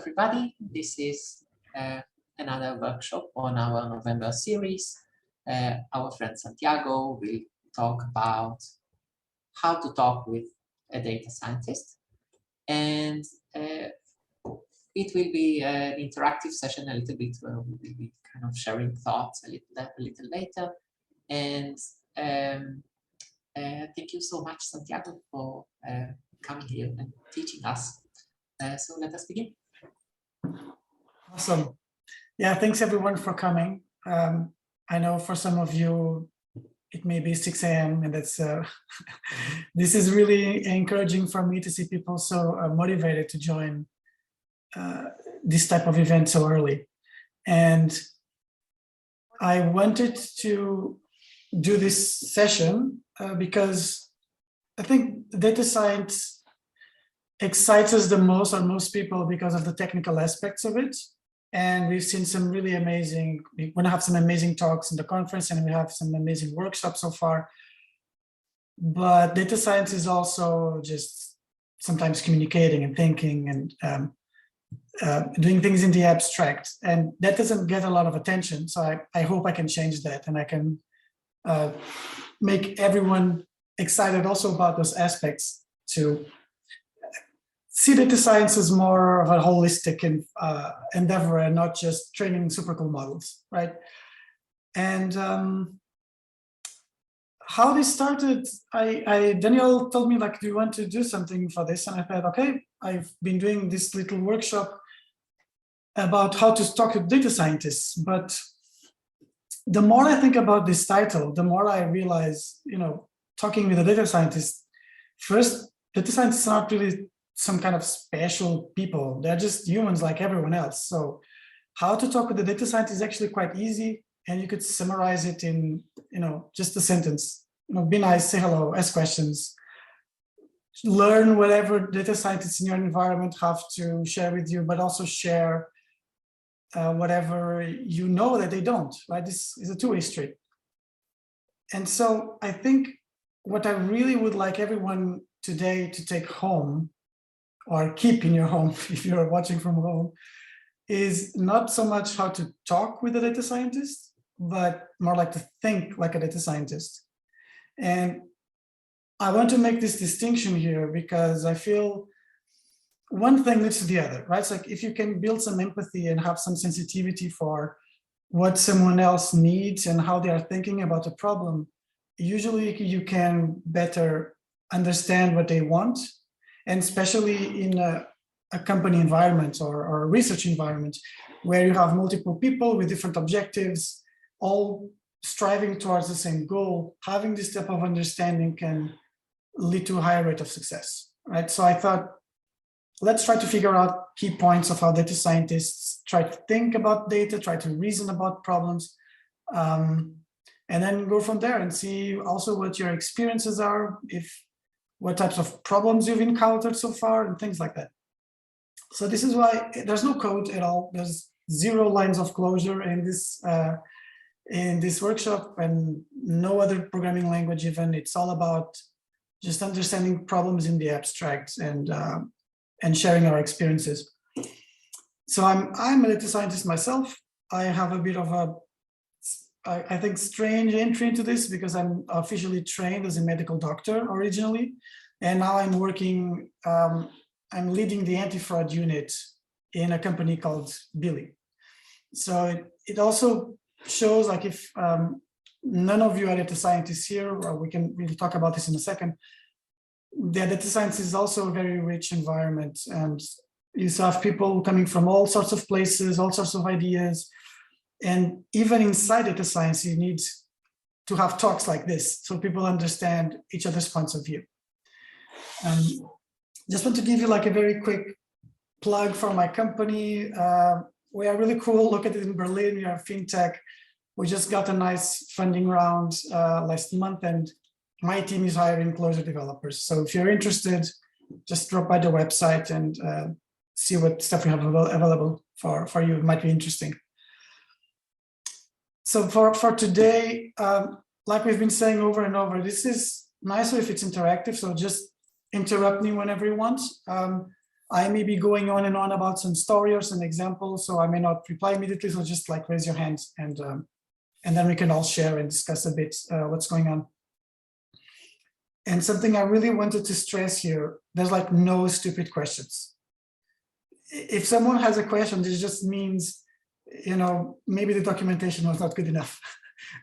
everybody. This is another workshop on our November series. Our friend Santiago will talk about how to talk with a data scientist. And it will be an interactive session a little bit where we will be kind of sharing thoughts a little later. And thank you so much, Santiago, for coming here and teaching us. So let us begin. Awesome. Yeah, thanks everyone for coming. I know for some of you, it may be 6 a.m. and that's this is really encouraging for me to see people so motivated to join this type of event so early. And I wanted to do this session because I think data science excites us the most, or most people, because of the technical aspects of it. And we've seen some really amazing, we're gonna have some amazing talks in the conference, and we have some amazing workshops so far. But data science is also just sometimes communicating and thinking and doing things in the abstract. And that doesn't get a lot of attention. So I hope I can change that, and I can make everyone excited also about those aspects, to see data science as more of a holistic endeavor and not just training super cool models, right? And how this started, Daniel told me, like, do you want to do something for this? And I thought, okay, I've been doing this little workshop about how to talk with data scientists. But the more I think about this title, the more I realize, talking with a data scientist, first, data scientists are not really some kind of special people. They're just humans like everyone else. So how to talk with the data scientist is actually quite easy. And you could summarize it in, just a sentence. Be nice, say hello, ask questions, learn whatever data scientists in your environment have to share with you, but also share whatever you know that they don't, right? This is a two-way street. And so I think what I really would like everyone today to take home, or keep in your home if you're watching from home, is not so much how to talk with a data scientist, but more like to think like a data scientist. And I want to make this distinction here because I feel one thing leads to the other, right? It's like if you can build some empathy and have some sensitivity for what someone else needs and how they are thinking about a problem, usually you can better understand what they want. And especially in a company environment or a research environment where you have multiple people with different objectives, all striving towards the same goal, having this type of understanding can lead to a higher rate of success, right? So I thought, let's try to figure out key points of how data scientists try to think about data, try to reason about problems, and then go from there and see also what your experiences are, what types of problems you've encountered so far, and things like that. So this is why there's no code at all. There's 0 lines of Clojure in this workshop, and no other programming language even. It's all about just understanding problems in the abstract and sharing our experiences. So I'm a data scientist myself. I have a bit of a, I think, strange entry into this because I'm officially trained as a medical doctor originally. And now I'm working, I'm leading the anti-fraud unit in a company called Billy. So it also shows, like, if none of you are data scientists here, or we'll talk about this in a second, the data science is also a very rich environment. And you have people coming from all sorts of places, all sorts of ideas. And even inside data science, you need to have talks like this so people understand each other's points of view. Just want to give you like a very quick plug for my company. We are really cool, located in Berlin. We are fintech. We just got a nice funding round last month, and my team is hiring Clojure developers. So if you're interested, just drop by the website and see what stuff we have available for you. It might be interesting. So for today, like we've been saying over and over, this is nicer if it's interactive. So just interrupt me whenever you want. I may be going on and on about some story or some examples, so I may not reply immediately. So just like raise your hands, and then we can all share and discuss a bit what's going on. And something I really wanted to stress here: there's like no stupid questions. If someone has a question, this just means, you know, maybe the documentation was not good enough.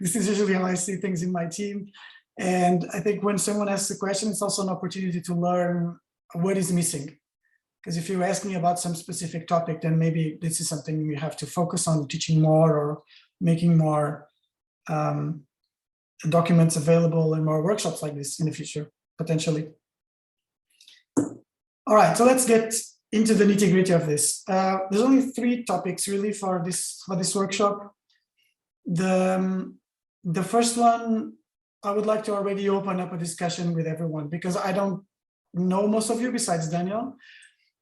This is usually how I see things in my team. And I think when someone asks a question, it's also an opportunity to learn what is missing. Because if you ask me about some specific topic, then maybe this is something we have to focus on teaching more or making more documents available and more workshops like this in the future, potentially. All right, so let's get into the nitty-gritty of this. There's only 3 topics really for this workshop. The first one, I would like to already open up a discussion with everyone, because I don't know most of you besides Daniel.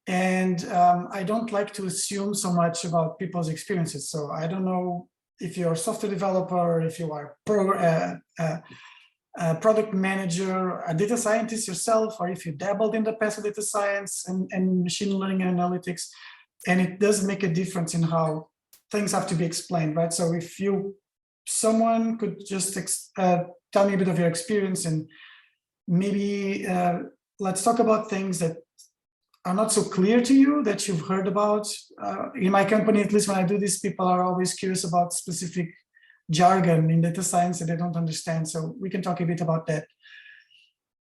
And I don't like to assume so much about people's experiences. So I don't know if you're a software developer, if you are a product manager, a data scientist yourself, or if you dabbled in the past with data science and machine learning and analytics. And it does make a difference in how things have to be explained, right? So if someone could just tell me a bit of your experience, and maybe let's talk about things that are not so clear to you that you've heard about. In my company, at least when I do this, people are always curious about specific jargon in data science that they don't understand. So we can talk a bit about that.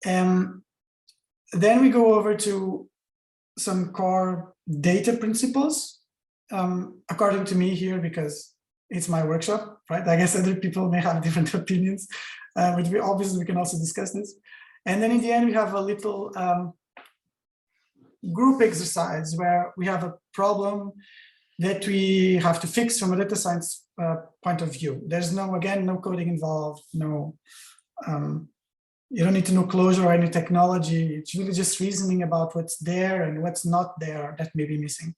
Then we go over to some core data principles, according to me here, because it's my workshop, right? I guess other people may have different opinions, but obviously we can also discuss this. And then in the end, we have a little group exercise where we have a problem that we have to fix from a data science point of view. There's no coding involved, you don't need to know Clojure or any technology. It's really just reasoning about what's there and what's not there that may be missing.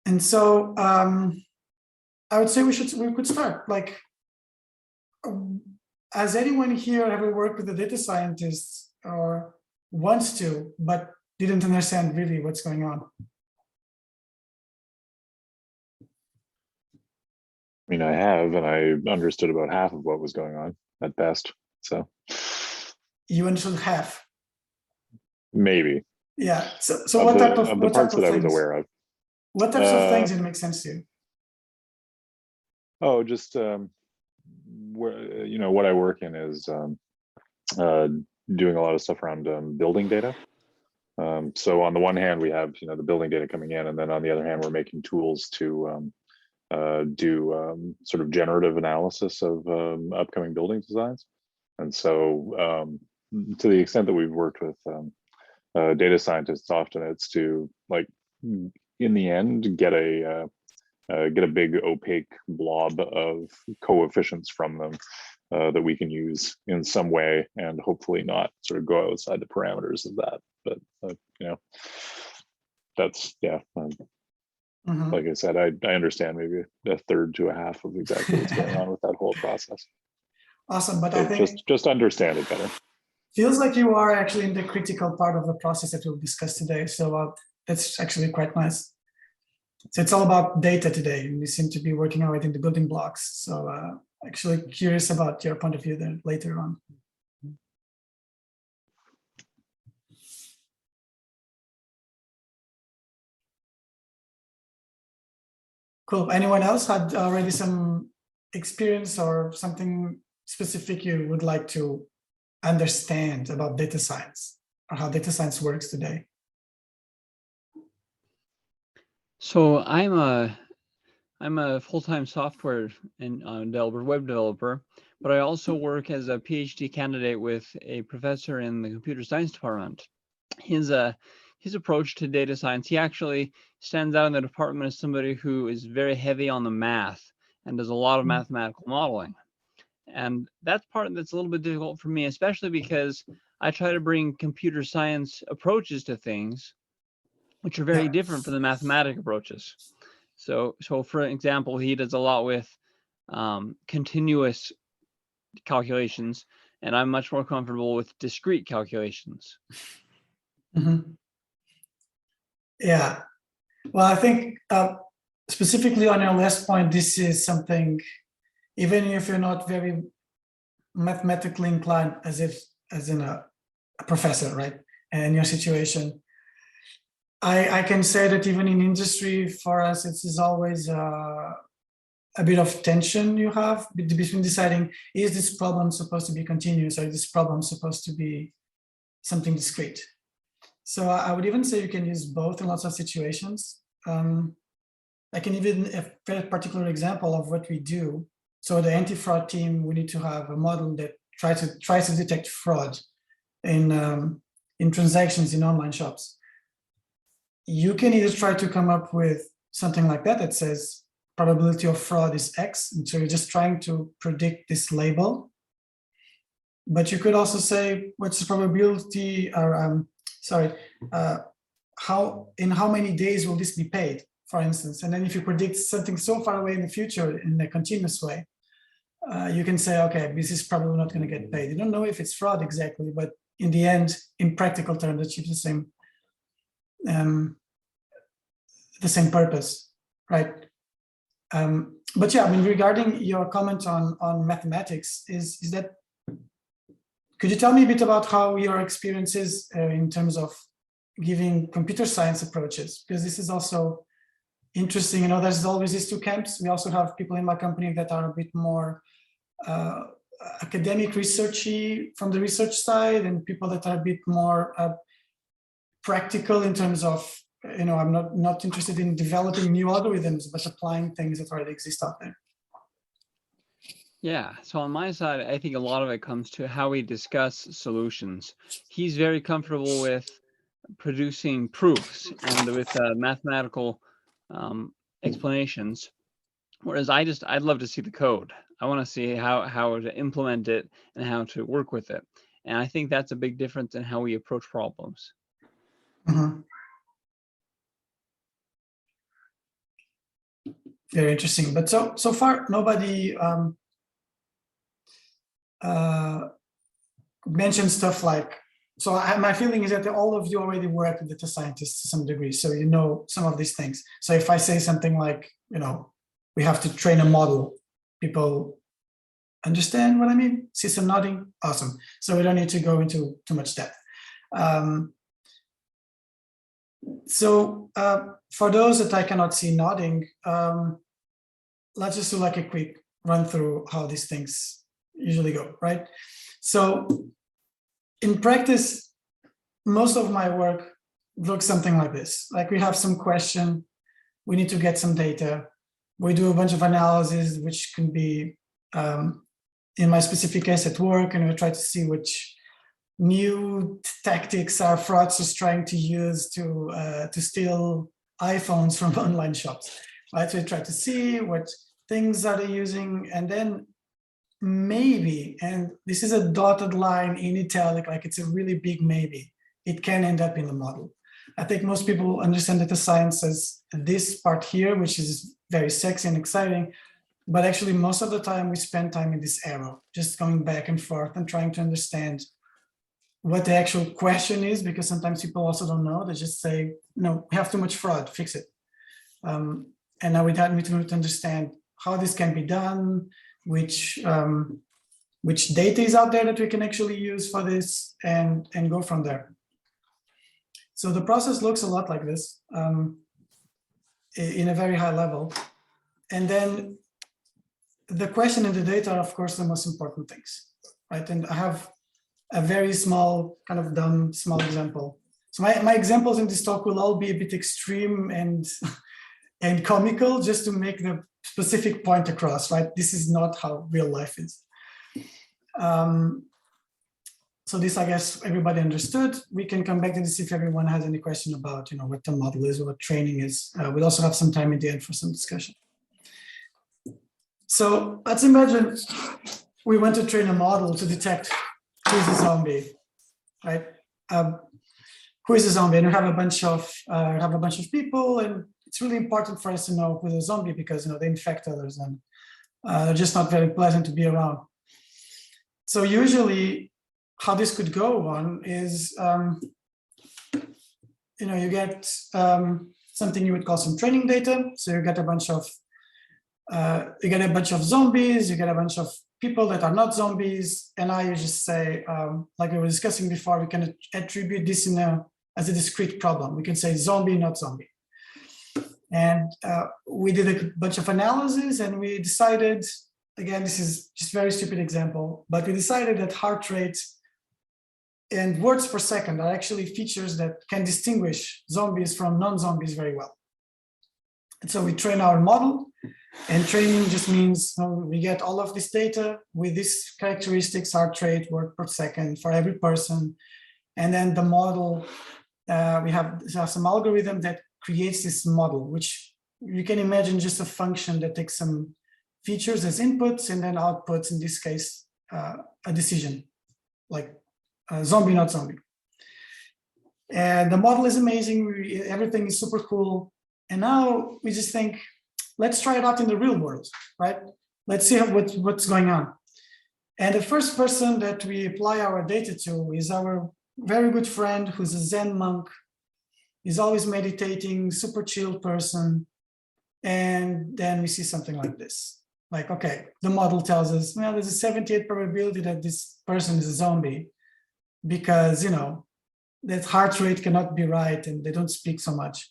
And so I would say we could start. Like, has anyone here ever worked with a data scientist or wants to, but didn't understand really what's going on? I mean, I have, and I understood about half of what was going on at best. So you understood half? Maybe. Yeah. So what type of the parts that I was aware of? What types of things didn't make sense to you? Oh, just where, you know, what I work in is doing a lot of stuff around building data. So on the one hand, we have, you know, the building data coming in, and then on the other hand, we're making tools to do sort of generative analysis of upcoming building designs. And so to the extent that we've worked with data scientists, often it's to, like, in the end, get a big opaque blob of coefficients from them that we can use in some way, and hopefully not sort of go outside the parameters of that. But you know, that's, yeah. Like I said, I understand maybe a third to a half of exactly what's going on with that whole process. Awesome, but so I think just understand it better. Feels like you are actually in the critical part of the process that we'll discuss today. So that's actually quite nice. So it's all about data today, and we seem to be working our way in the building blocks. So actually curious about your point of view then later on. Cool. Anyone else had already some experience or something specific you would like to understand about data science or how data science works today? So I'm a full-time software developer, web developer, but I also work as a PhD candidate with a professor in the computer science department. His approach to data science, he actually stands out in the department as somebody who is very heavy on the math and does a lot of mathematical modeling. And that's part that's a little bit difficult for me, especially because I try to bring computer science approaches to things, which are very different from the mathematic approaches. So for example, he does a lot with continuous calculations, and I'm much more comfortable with discrete calculations. Mm-hmm. Yeah. Well, I think specifically on your last point, this is something, even if you're not very mathematically inclined, as in a professor, right? And in your situation, I can say that even in industry, for us, it is always a bit of tension you have between deciding, is this problem supposed to be continuous, or is this problem supposed to be something discrete? So I would even say you can use both in lots of situations. I can even, a very particular example of what we do. So the anti-fraud team, we need to have a model that tries to detect fraud in transactions in online shops. You can either try to come up with something like that says probability of fraud is X, and so you're just trying to predict this label. But you could also say, what's the probability, or in how many days will this be paid, for instance? And then if you predict something so far away in the future in a continuous way, you can say, okay, this is probably not going to get paid. You don't know if it's fraud exactly, but in the end, in practical terms, it achieves the same purpose, right? But yeah, I mean, regarding your comment on mathematics, is that, could you tell me a bit about how your experience is in terms of giving computer science approaches? Because this is also interesting. You know, there's always these two camps. We also have people in my company that are a bit more academic researchy from the research side, and people that are a bit more practical in terms of, you know, I'm not interested in developing new algorithms, but applying things that already exist out there. Yeah, so on my side, I think a lot of it comes to how we discuss solutions. He's very comfortable with producing proofs and with mathematical explanations, whereas I'd love to see the code. I want to see how to implement it and how to work with it. And I think that's a big difference in how we approach problems. Mm-hmm. Very interesting. But so far, nobody mentioned stuff like, so my feeling is that all of you already work with data scientists to some degree, so you know some of these things. So if I say something like, you know, we have to train a model, people understand what I mean? See some nodding? Awesome. So we don't need to go into too much depth. For those that I cannot see nodding, let's just do like a quick run through how these things usually go, right? So in practice, most of my work looks something like this. Like, we have some question, we need to get some data, we do a bunch of analysis, which can be, in my specific case, at work, and we try to see which new tactics are fraudsters trying to use to steal iPhones from online shops, right? So we try to see what things are they using, and then maybe, and this is a dotted line in italic, like it's a really big maybe, it can end up in the model. I think most people understand data science as this part here, which is very sexy and exciting, but actually most of the time we spend time in this arrow, just going back and forth and trying to understand what the actual question is, because sometimes people also don't know. They just say, no, we have too much fraud, fix it. And now we need to understand how this can be done, which data is out there that we can actually use for this, and go from there. So the process looks a lot like this, in a very high level. And then the question and the data are, of course, the most important things, right? And I have a very small, kind of dumb, small example. So my examples in this talk will all be a bit extreme and comical, just to make the specific point across, right? This is not how real life is. So this, I guess, everybody understood. We can come back to this if everyone has any question about, you know, what the model is or what training is. We'll also have some time at the end for some discussion. So let's imagine we want to train a model to detect who is a zombie, right? Who is a zombie? And we have a bunch of people, and it's really important for us to know who's a zombie, because, you know, they infect others, and they're just not very pleasant to be around. So usually, how this could go on is you get something you would call some training data. So you get a bunch of zombies, you get a bunch of people that are not zombies, and now you just say, like we were discussing before, we can attribute this as a discrete problem. We can say zombie, not zombie. And we did a bunch of analysis, and we decided, again, this is just a very stupid example, but we decided that heart rate and words per second are actually features that can distinguish zombies from non-zombies very well. And so we train our model, and training just means we get all of this data with these characteristics, heart rate, word per second for every person. And then the model, we have some algorithm that creates this model, which you can imagine just a function that takes some features as inputs and then outputs, in this case, a decision, like zombie, not zombie. And the model is amazing. Everything is super cool. And now we just think, let's try it out in the real world, right? Let's see what's going on. And the first person that we apply our data to is our very good friend who's a Zen monk. He's always meditating, super chill person. And then we see something like this. Like, okay, the model tells us, well, there's a 78 probability that this person is a zombie because, that heart rate cannot be right and they don't speak so much.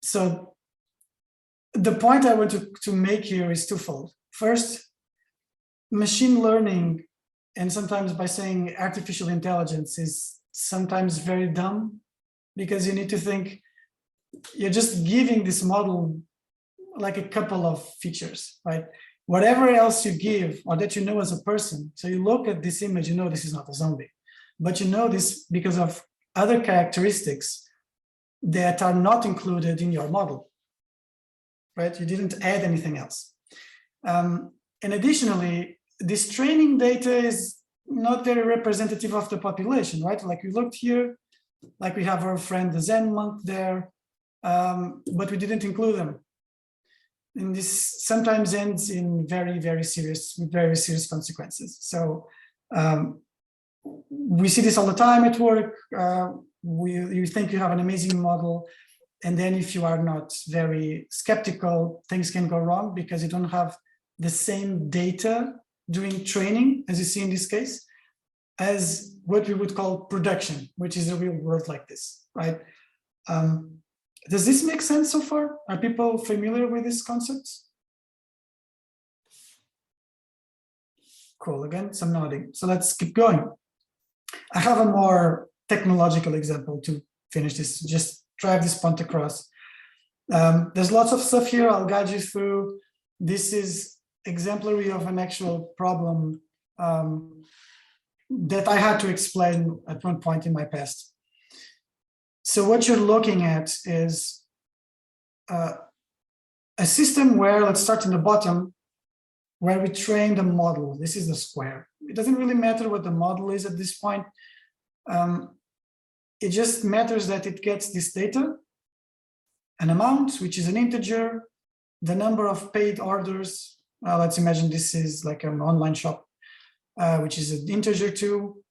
So the point I want to make here is twofold. First, machine learning, and sometimes by saying artificial intelligence, is sometimes very dumb, because you need to think you're just giving this model like a couple of features, right? Whatever else you give or that you know as a person, so you look at this image, this is not a zombie, but you know this because of other characteristics that are not included in your model, right? You didn't add anything else. And additionally, this training data is not very representative of the population, right? Like we looked here, like we have our friend, the Zen monk there, but we didn't include them. And this sometimes ends in very, very serious consequences. So we see this all the time at work. You think you have an amazing model, and then if you are not very skeptical, things can go wrong because you don't have the same data during training, as you see in this case, as what we would call production, which is a real world like this, right? Does this make sense so far? Are people familiar with these concepts? Cool, again, some nodding. So let's keep going. I have a more technological example to finish this, just drive this point across. There's lots of stuff here I'll guide you through. This is exemplary of an actual problem that I had to explain at one point in my past. So what you're looking at is a system where, let's start in the bottom, where we train the model. This is the square. It doesn't really matter what the model is at this point. It just matters that it gets this data, an amount, which is an integer, the number of paid orders. Let's imagine this is like an online shop, which is an integer too,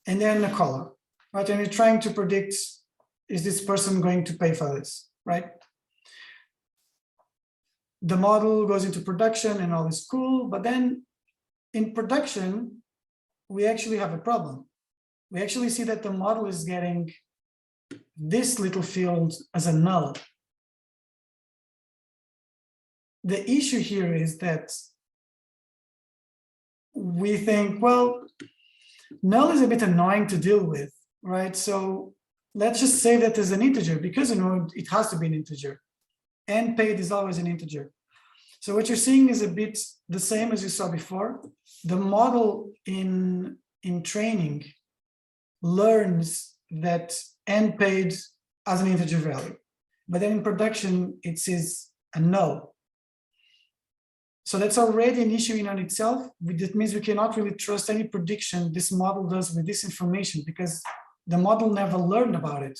and then a color, right? And you're trying to predict, is this person going to pay for this, right? The model goes into production and all is cool, but then in production, we actually have a problem. We actually see that the model is getting this little field as a null. The issue here is that we think, well, null is a bit annoying to deal with, right? So let's just say that as an integer, because it has to be an integer, and paid is always an integer. So what you're seeing is a bit the same as you saw before. The model in training learns that n paid as an integer value, but then in production it sees a null. So that's already an issue in and itself. That means we cannot really trust any prediction this model does with this information because the model never learned about it.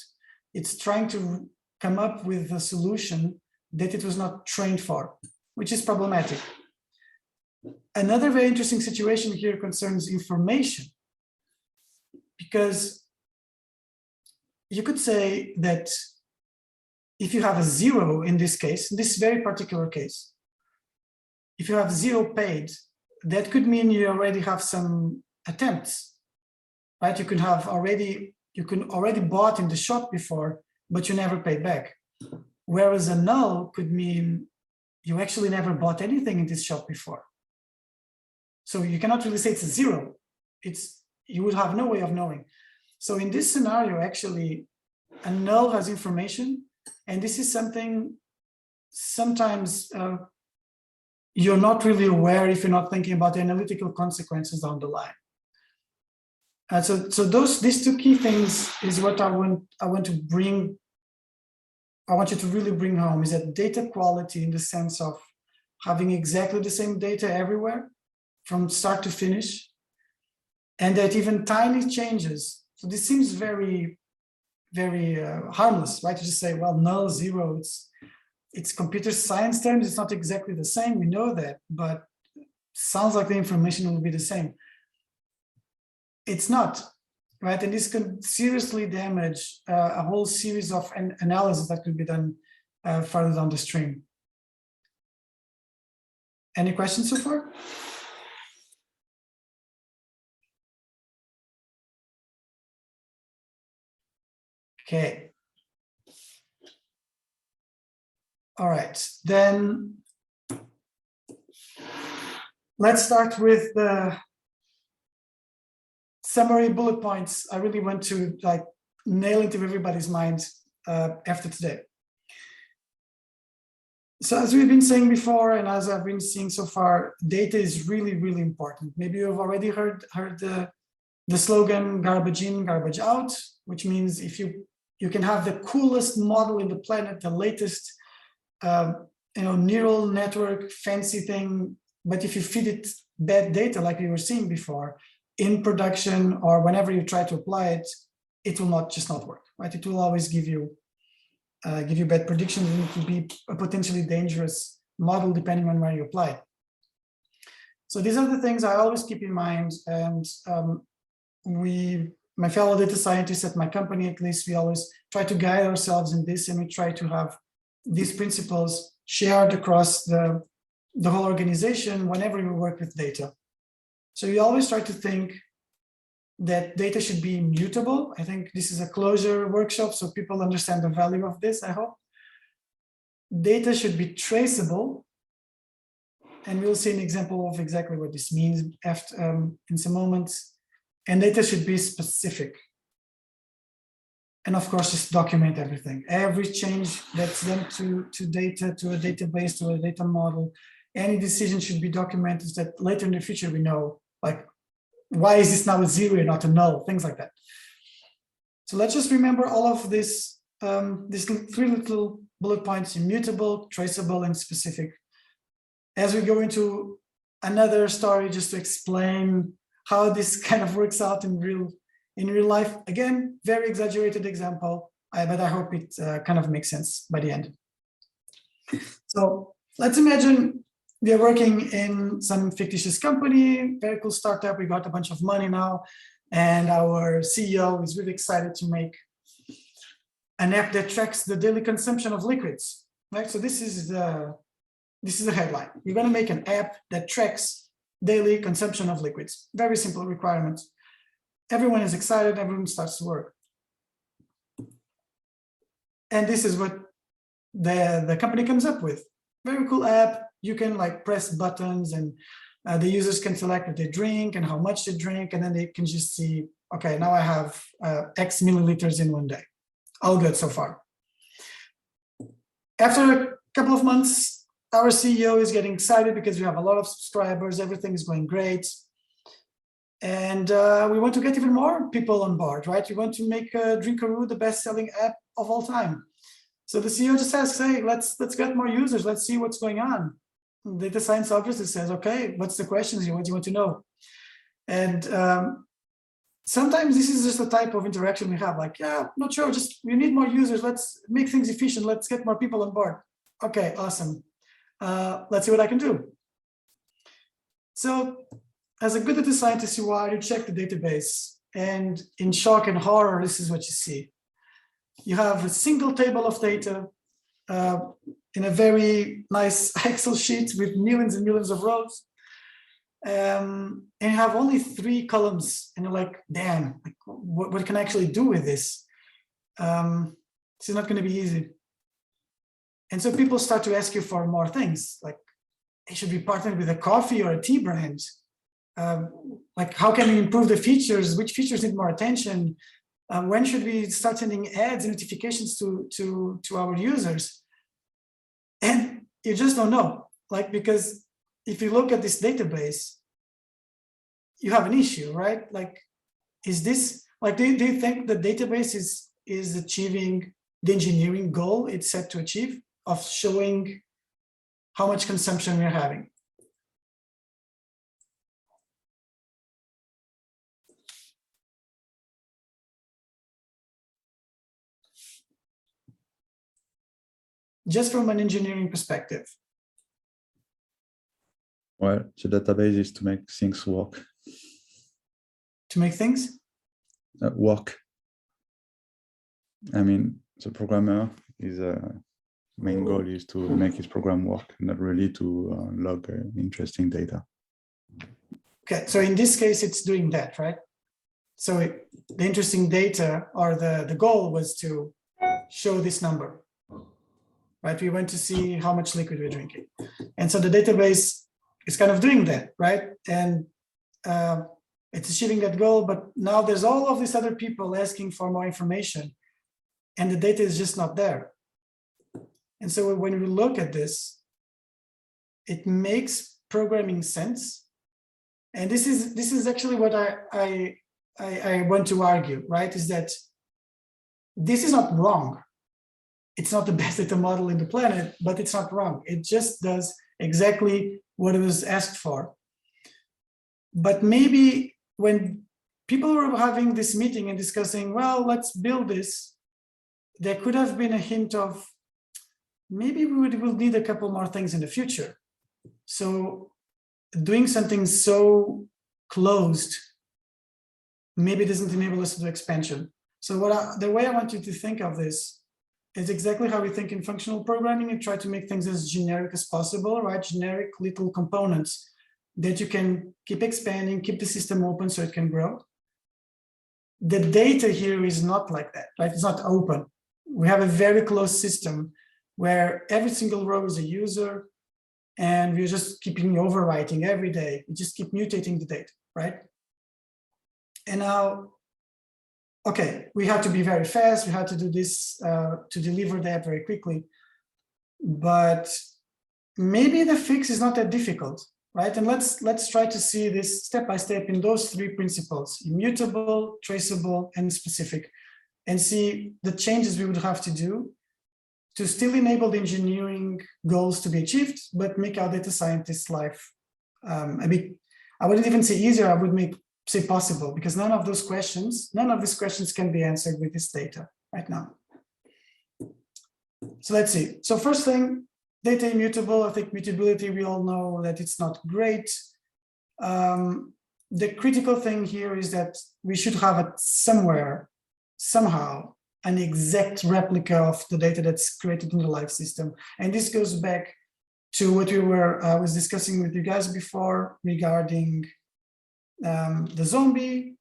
It's trying to come up with a solution that it was not trained for, which is problematic. Another very interesting situation here concerns information, because you could say that if you have a 0 in this case, in this very particular case, if you have 0 paid, that could mean you already have some attempts, right? You can already bought in the shop before, but you never paid back. Whereas a null could mean you actually never bought anything in this shop before. So you cannot really say it's a 0. You would have no way of knowing. So in this scenario, actually, a null has information, and this is something sometimes you're not really aware if you're not thinking about the analytical consequences down the line. So these two key things is what I want to bring. I want you to really bring home is that data quality in the sense of having exactly the same data everywhere from start to finish, and that even tiny changes. So this seems very, very harmless, right? To just say, well, null, 0, it's computer science terms, it's not exactly the same, we know that, but sounds like the information will be the same. It's not, right? And this can seriously damage a whole series of analysis that could be done further down the stream. Any questions so far? Okay. All right, then let's start with the summary bullet points. I really want to nail into everybody's mind after today. So as we've been saying before, and as I've been seeing so far, data is really, really important. Maybe you've already heard the slogan garbage in, garbage out, which means if you can have the coolest model in the planet, the latest neural network fancy thing, but if you feed it bad data like we were seeing before in production or whenever you try to apply it, it will not work, right? It will always give you bad predictions, and it will be a potentially dangerous model depending on where you apply it. So these are the things I always keep in mind, and my fellow data scientists at my company, at least, we always try to guide ourselves in this, and we try to have these principles shared across the whole organization whenever we work with data. So we always try to think that data should be immutable. I think this is a Clojure workshop, so people understand the value of this, I hope. Data should be traceable, and we'll see an example of exactly what this means after, in some moments. And data should be specific. And of course, just document everything. Every change that's done to data, to a database, to a data model, any decision should be documented so that later in the future we know, like, why is this now a 0 and not a null, things like that. So let's just remember all of this, these 3 little bullet points: immutable, traceable, and specific. As we go into another story, just to explain how this kind of works out in real life. Again, very exaggerated example, but I hope it kind of makes sense by the end. So let's imagine we are working in some fictitious company, very cool startup. We got a bunch of money now, and our CEO is really excited to make an app that tracks the daily consumption of liquids. Right? So this is the headline. We're going to make an app that tracks daily consumption of liquids. Very simple requirement. Everyone is excited, everyone starts to work. And this is what the company comes up with. Very cool app. You can press buttons, and the users can select what they drink and how much they drink, and then they can just see, okay, now I have X milliliters in one day. All good so far. After a couple of months, our CEO is getting excited because we have a lot of subscribers, everything is going great. And we want to get even more people on board, right? We want to make Drinkaroo the best-selling app of all time. So the CEO just asks, hey, let's get more users, let's see what's going on. Data science obviously says, okay, what's the questions here? What do you want to know? And sometimes this is just the type of interaction we have, yeah, not sure, just we need more users, let's make things efficient, let's get more people on board. Okay, awesome. Let's see what I can do. So as a good data scientist you are, you check the database, and in shock and horror, this is what you see. you have a single table of data in a very nice Excel sheet with millions and millions of rows. And you have only 3 columns, and you're like, damn, like, what can I actually do with this? This is not going to be easy. And so people start to ask you for more things, like, hey, should we partner with a coffee or a tea brand? Like, how can we improve the features? Which features need more attention? When should we start sending ads and notifications to our users? And you just don't know, like, because if you look at this database, you have an issue, right? Like, is this, like, do you think the database is achieving the engineering goal it's set to achieve of showing how much consumption we're having? Just from an engineering perspective. Well, the database is to make things work. To make things? Work. I mean, the programmer is main goal is to make his program work, not really to log interesting data. Okay, so in this case, it's doing that, right? So the interesting data, or the goal was to show this number, right? We want to see how much liquid we're drinking. And so the database is kind of doing that, right? And it's achieving that goal, but now there's all of these other people asking for more information, and the data is just not there. And so when we look at this, it makes programming sense. And this is actually what I want to argue, right? Is that this is not wrong. It's not the best data model in the planet, but it's not wrong. It just does exactly what it was asked for. But maybe when people were having this meeting and discussing, well, let's build this, there could have been a hint of maybe we will need a couple more things in the future. So doing something so closed maybe doesn't enable us to do expansion. So the way I want you to think of this is exactly how we think in functional programming. You try to make things as generic as possible, right? Generic little components that you can keep expanding, keep the system open so it can grow. The data here is not like that, right? It's not open. We have a very closed system where every single row is a user, and we're just keeping overwriting every day. We just keep mutating the data, right? And now, okay, we had to be very fast. We had to do this to deliver that very quickly. But maybe the fix is not that difficult, right? And let's try to see this step by step in those 3 principles: immutable, traceable, and specific, and see the changes we would have to do to still enable the engineering goals to be achieved, but make our data scientists' life a bit, I wouldn't even say easier, I would say possible, because none of these questions can be answered with this data right now. So let's see. So first thing, data immutable. I think mutability, we all know that it's not great. The critical thing here is that we should have it somewhere, somehow, an exact replica of the data that's created in the live system. And this goes back to what I was discussing with you guys before regarding the zombie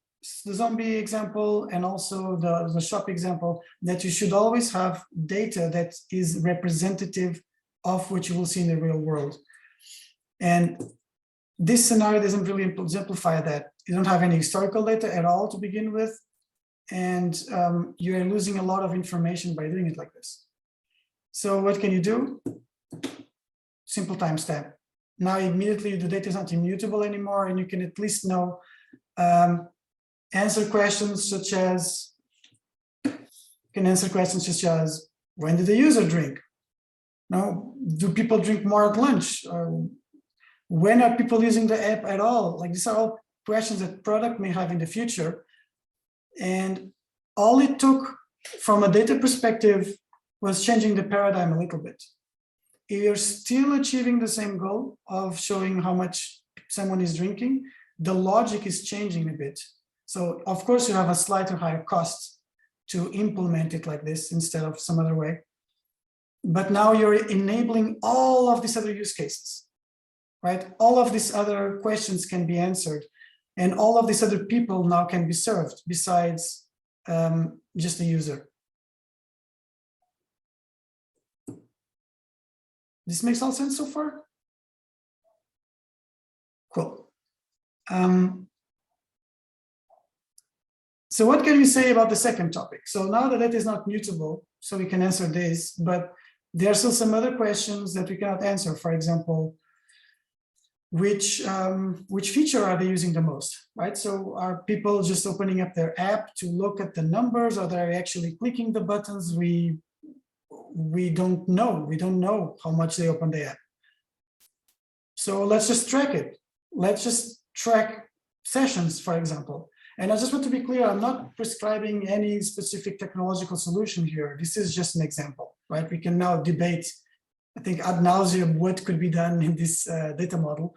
example, and also the shop example, that you should always have data that is representative of what you will see in the real world. And this scenario doesn't really exemplify that. You don't have any historical data at all to begin with, and you are losing a lot of information by doing it like this. So what can you do? Simple timestamp. Now immediately the data is not immutable anymore, and you can at least know, answer questions such as, when did the user drink? Now, do people drink more at lunch? When are people using the app at all? Like, these are all questions that product may have in the future. And all it took from a data perspective was changing the paradigm a little bit. You're still achieving the same goal of showing how much someone is drinking. The logic is changing a bit. So of course you have a slightly higher cost, to implement it like this instead of some other way. But now you're enabling all of these other use cases, right? All of these other questions can be answered, and all of these other people now can be served besides just the user. This makes all sense so far? Cool. So what can you say about the second topic? So now the data is not mutable, so we can answer this, but there are still some other questions that we cannot answer. For example, which feature are they using the most, right? So are people just opening up their app to look at the numbers, or they're actually clicking the buttons? We don't know. We don't know how much they open the app. So let's just track it. Let's just track sessions, for example. And I just want to be clear, I'm not prescribing any specific technological solution here. This is just an example, right? We can now debate, I think, ad nauseum what could be done in this data model.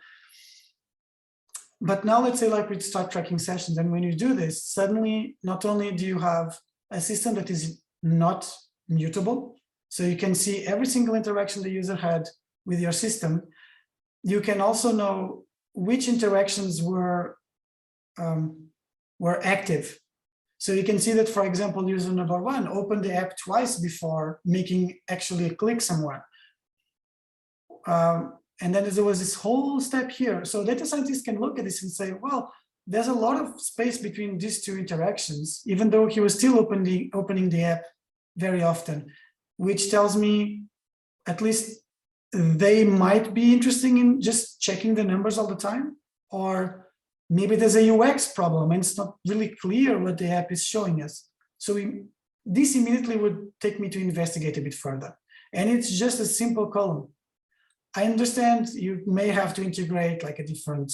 But now let's say like we start tracking sessions, and when you do this, suddenly not only do you have a system that is not mutable, so you can see every single interaction the user had with your system, you can also know which interactions were active. So you can see that, for example, user number 1 opened the app twice before making actually a click somewhere. And then there was this whole step here. So data scientists can look at this and say, well, there's a lot of space between these two interactions, even though he was still opening the app very often, which tells me at least they might be interested in just checking the numbers all the time, or maybe there's a UX problem and it's not really clear what the app is showing us. So this immediately would take me to investigate a bit further. And it's just a simple column. I understand you may have to integrate like a different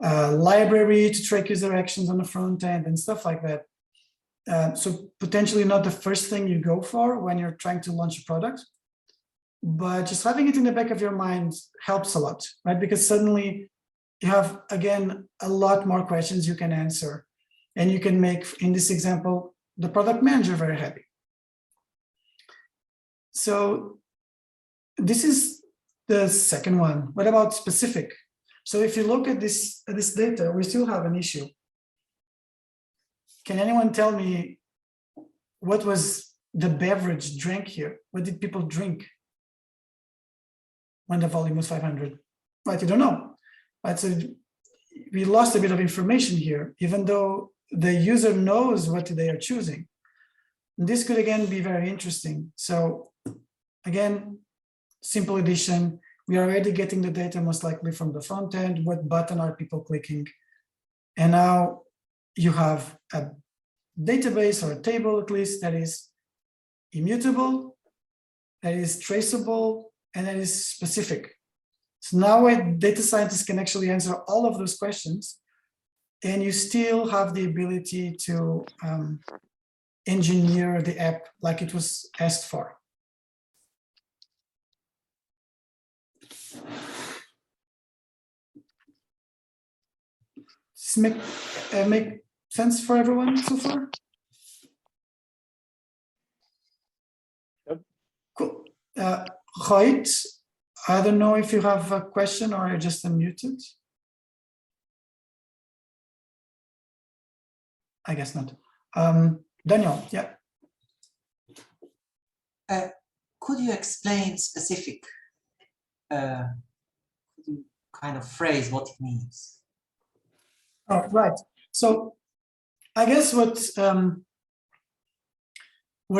library to track user actions on the front end and stuff like that. So potentially not the first thing you go for when you're trying to launch a product, but just having it in the back of your mind helps a lot, right? Because suddenly you have, again, a lot more questions you can answer, and you can make, in this example, the product manager very happy. So this is the second one. What about specific? So if you look at this data, we still have an issue. Can anyone tell me what was the beverage drank here? What did people drink when the volume was 500? Right, you don't know. Right, so we lost a bit of information here, even though the user knows what they are choosing. And this could again be very interesting. So again, simple addition. We are already getting the data most likely from the front end. What button are people clicking? And now you have a database or a table at least that is immutable, that is traceable, and that is specific. So now a data scientist can actually answer all of those questions, and you still have the ability to engineer the app like it was asked for. Does this make sense for everyone so far? Yep. Cool. Hoyt, I don't know if you have a question or you're just unmuted. I guess not. Daniel, yeah. Could you explain specific? Could you kind of phrase what it means? Oh, right. So I guess what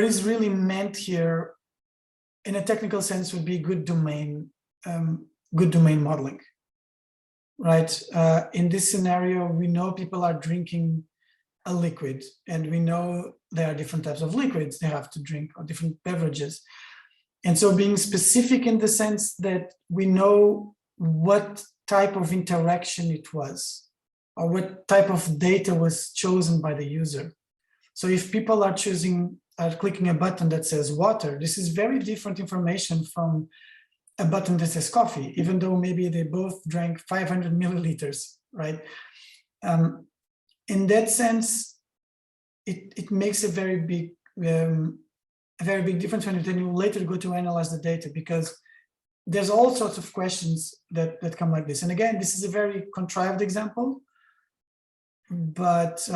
is really meant here in a technical sense would be good domain modeling, right? In this scenario, we know people are drinking a liquid, and we know there are different types of liquids they have to drink, or different beverages. And so being specific in the sense that we know what type of interaction it was, or what type of data was chosen by the user. So if people are clicking a button that says water, this is very different information from a button that says coffee, even though maybe they both drank 500 milliliters, right? In that sense, it makes a very big difference when you later go to analyze the data, because there's all sorts of questions that come like this. And again, this is a very contrived example, but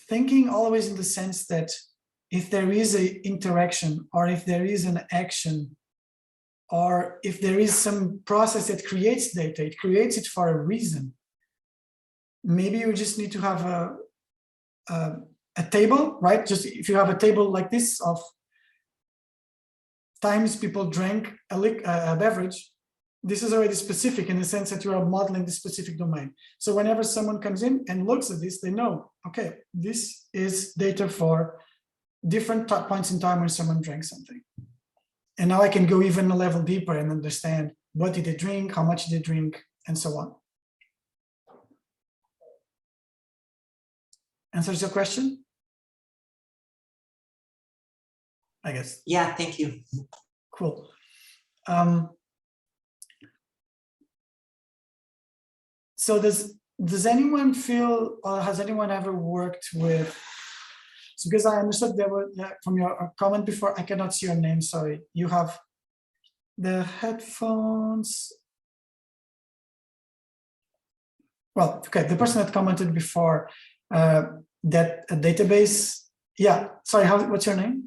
thinking always in the sense that if there is an interaction, or if there is an action, or if there is some process that creates data, it creates it for a reason. Maybe you just need to have a table, right? Just if you have a table like this of times people drank a beverage, this is already specific in the sense that you are modeling the specific domain. So whenever someone comes in and looks at this, they know, okay, this is data for different points in time when someone drank something. And now I can go even a level deeper and understand what did they drink, how much did they drink, and so on. Answers your question? I guess. Yeah, thank you. Cool. So does anyone feel, or has anyone ever worked with, so because I understood there were, from your comment before, I cannot see your name, sorry. You have the headphones. Well, okay, the person that commented before, that a database, yeah, sorry, what's your name?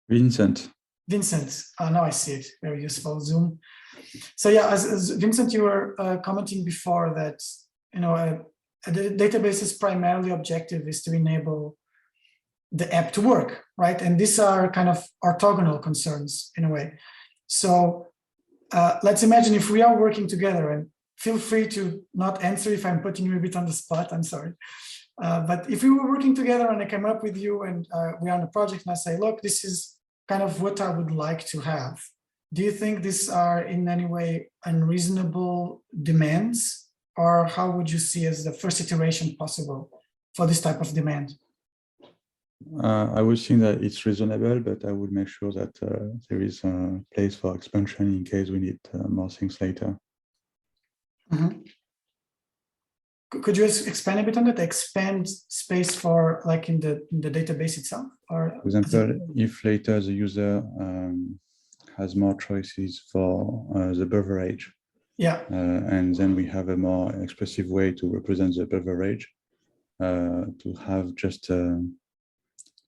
Vincent. Vincent, now I see it, very useful, Zoom. So yeah, as Vincent, you were commenting before that, you know, a database's primarily objective is to enable the app to work, right? And these are kind of orthogonal concerns in a way. So let's imagine if we are working together, and feel free to not answer if I'm putting you a bit on the spot, I'm sorry. But if we were working together and I came up with you and we're on a project and I say, look, this is kind of what I would like to have. Do you think these are in any way unreasonable demands, or how would you see as the first iteration possible for this type of demand? I would think that it's reasonable, but I would make sure that there is a place for expansion in case we need more things later. Mm-hmm. Could you expand a bit on that? Expand space for like in the database itself, or for example, if later the user has more choices for the beverage, yeah, and then we have a more expressive way to represent the beverage, to have just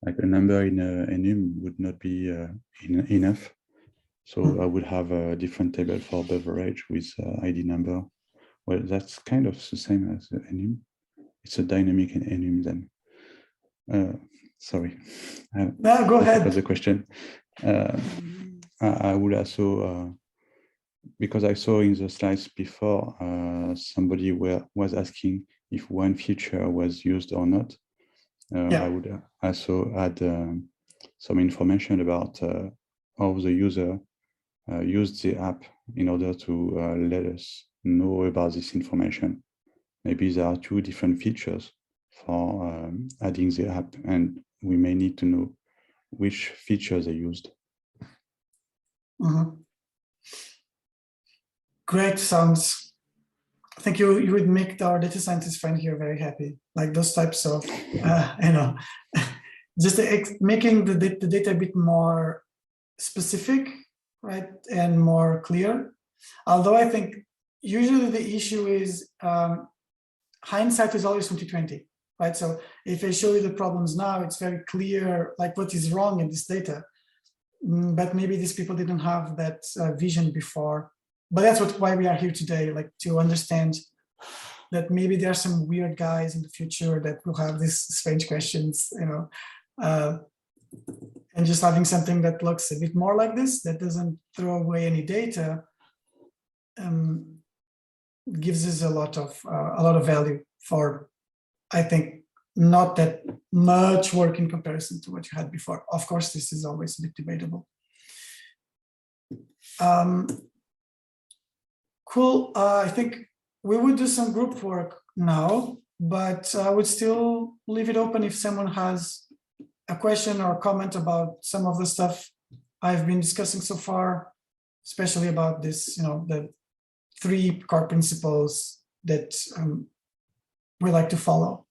like a number in enum would not be enough. So I would have a different table for beverage with ID number. Well, that's kind of the same as enum. It's a dynamic in enum then. Sorry. No, go ahead. That's the question. I would also, because I saw in the slides before, somebody was asking if one feature was used or not. I would also add some information about how the user used the app in order to let us know about this information. Maybe there are two different features for adding the app, and we may need to know which features they used. Mm-hmm. Great, sounds. I think you would make our data scientist friend here very happy. Like those types of, you know, just making the data a bit more specific, right, and more clear. Although I think usually the issue is hindsight is always 20/20, right? So if I show you the problems now, it's very clear like what is wrong in this data. But maybe these people didn't have that vision before. But that's why we are here today, like to understand that maybe there are some weird guys in the future that will have these strange questions, you know, and just having something that looks a bit more like this, that doesn't throw away any data, gives us a lot of value for, I think, not that much work in comparison to what you had before. Of course, this is always a bit debatable. Cool. I think we would do some group work now, but I would still leave it open if someone has a question or comment about some of the stuff I've been discussing so far, especially about this, you know, the 3 core principles that we like to follow.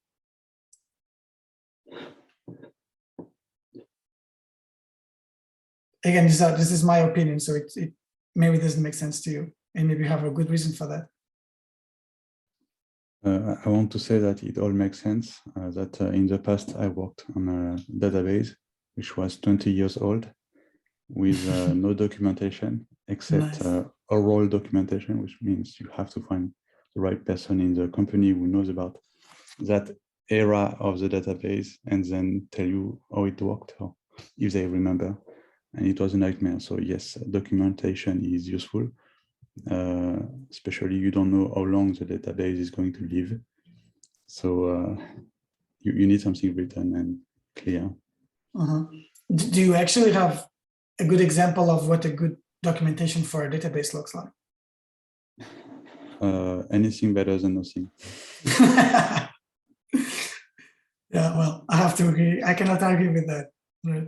again, this is my opinion, so it maybe doesn't make sense to you, and maybe you have a good reason for that. I want to say that it all makes sense, that in the past I worked on a database which was 20 years old with no documentation except Nice. oral documentation, which means you have to find the right person in the company who knows about that era of the database and then tell you how it worked or if they remember. And it was a nightmare. So yes, documentation is useful. Especially you don't know how long the database is going to live. So you need something written and clear. Do you actually have a good example of what a good documentation for a database looks like? Anything better than nothing. Yeah, well, I have to agree. I cannot argue with that. Right.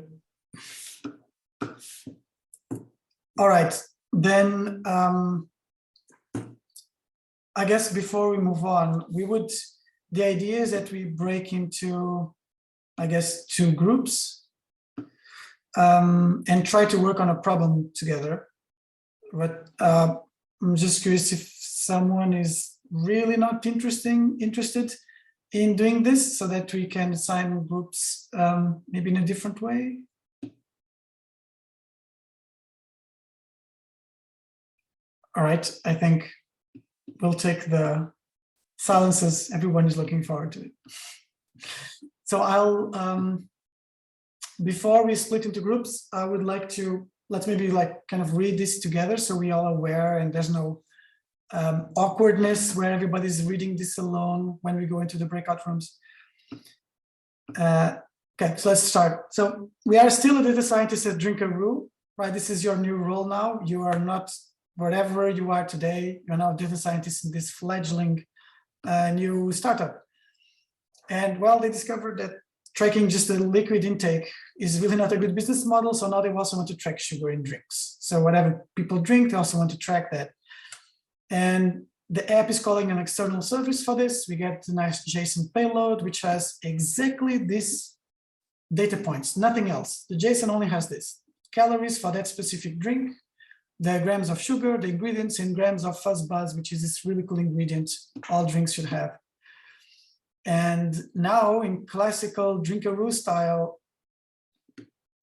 All right, then I guess before we move on, the idea is that we break into, I guess, 2 groups and try to work on a problem together. But I'm just curious if someone is really not interested in doing this so that we can assign groups maybe in a different way. All right, I think we'll take the silences. Everyone is looking forward to it. So I'll, before we split into groups, I would like to, let's maybe like kind of read this together so we all aware and there's no awkwardness where everybody's reading this alone when we go into the breakout rooms. Okay, so let's start. So we are still a data scientist at Drinkaroo, right? This is your new role now. You are not wherever you are today. You're now a data scientist in this fledgling new startup. And well, they discovered that tracking just the liquid intake is really not a good business model. So now they also want to track sugar in drinks. So whatever people drink, they also want to track that. And the app is calling an external service for this. We get a nice JSON payload, which has exactly this data points, nothing else. The JSON only has this: calories for that specific drink, the grams of sugar, the ingredients in grams of fuzzbuzz, which is this really cool ingredient all drinks should have. And now in classical Drinkaroo style,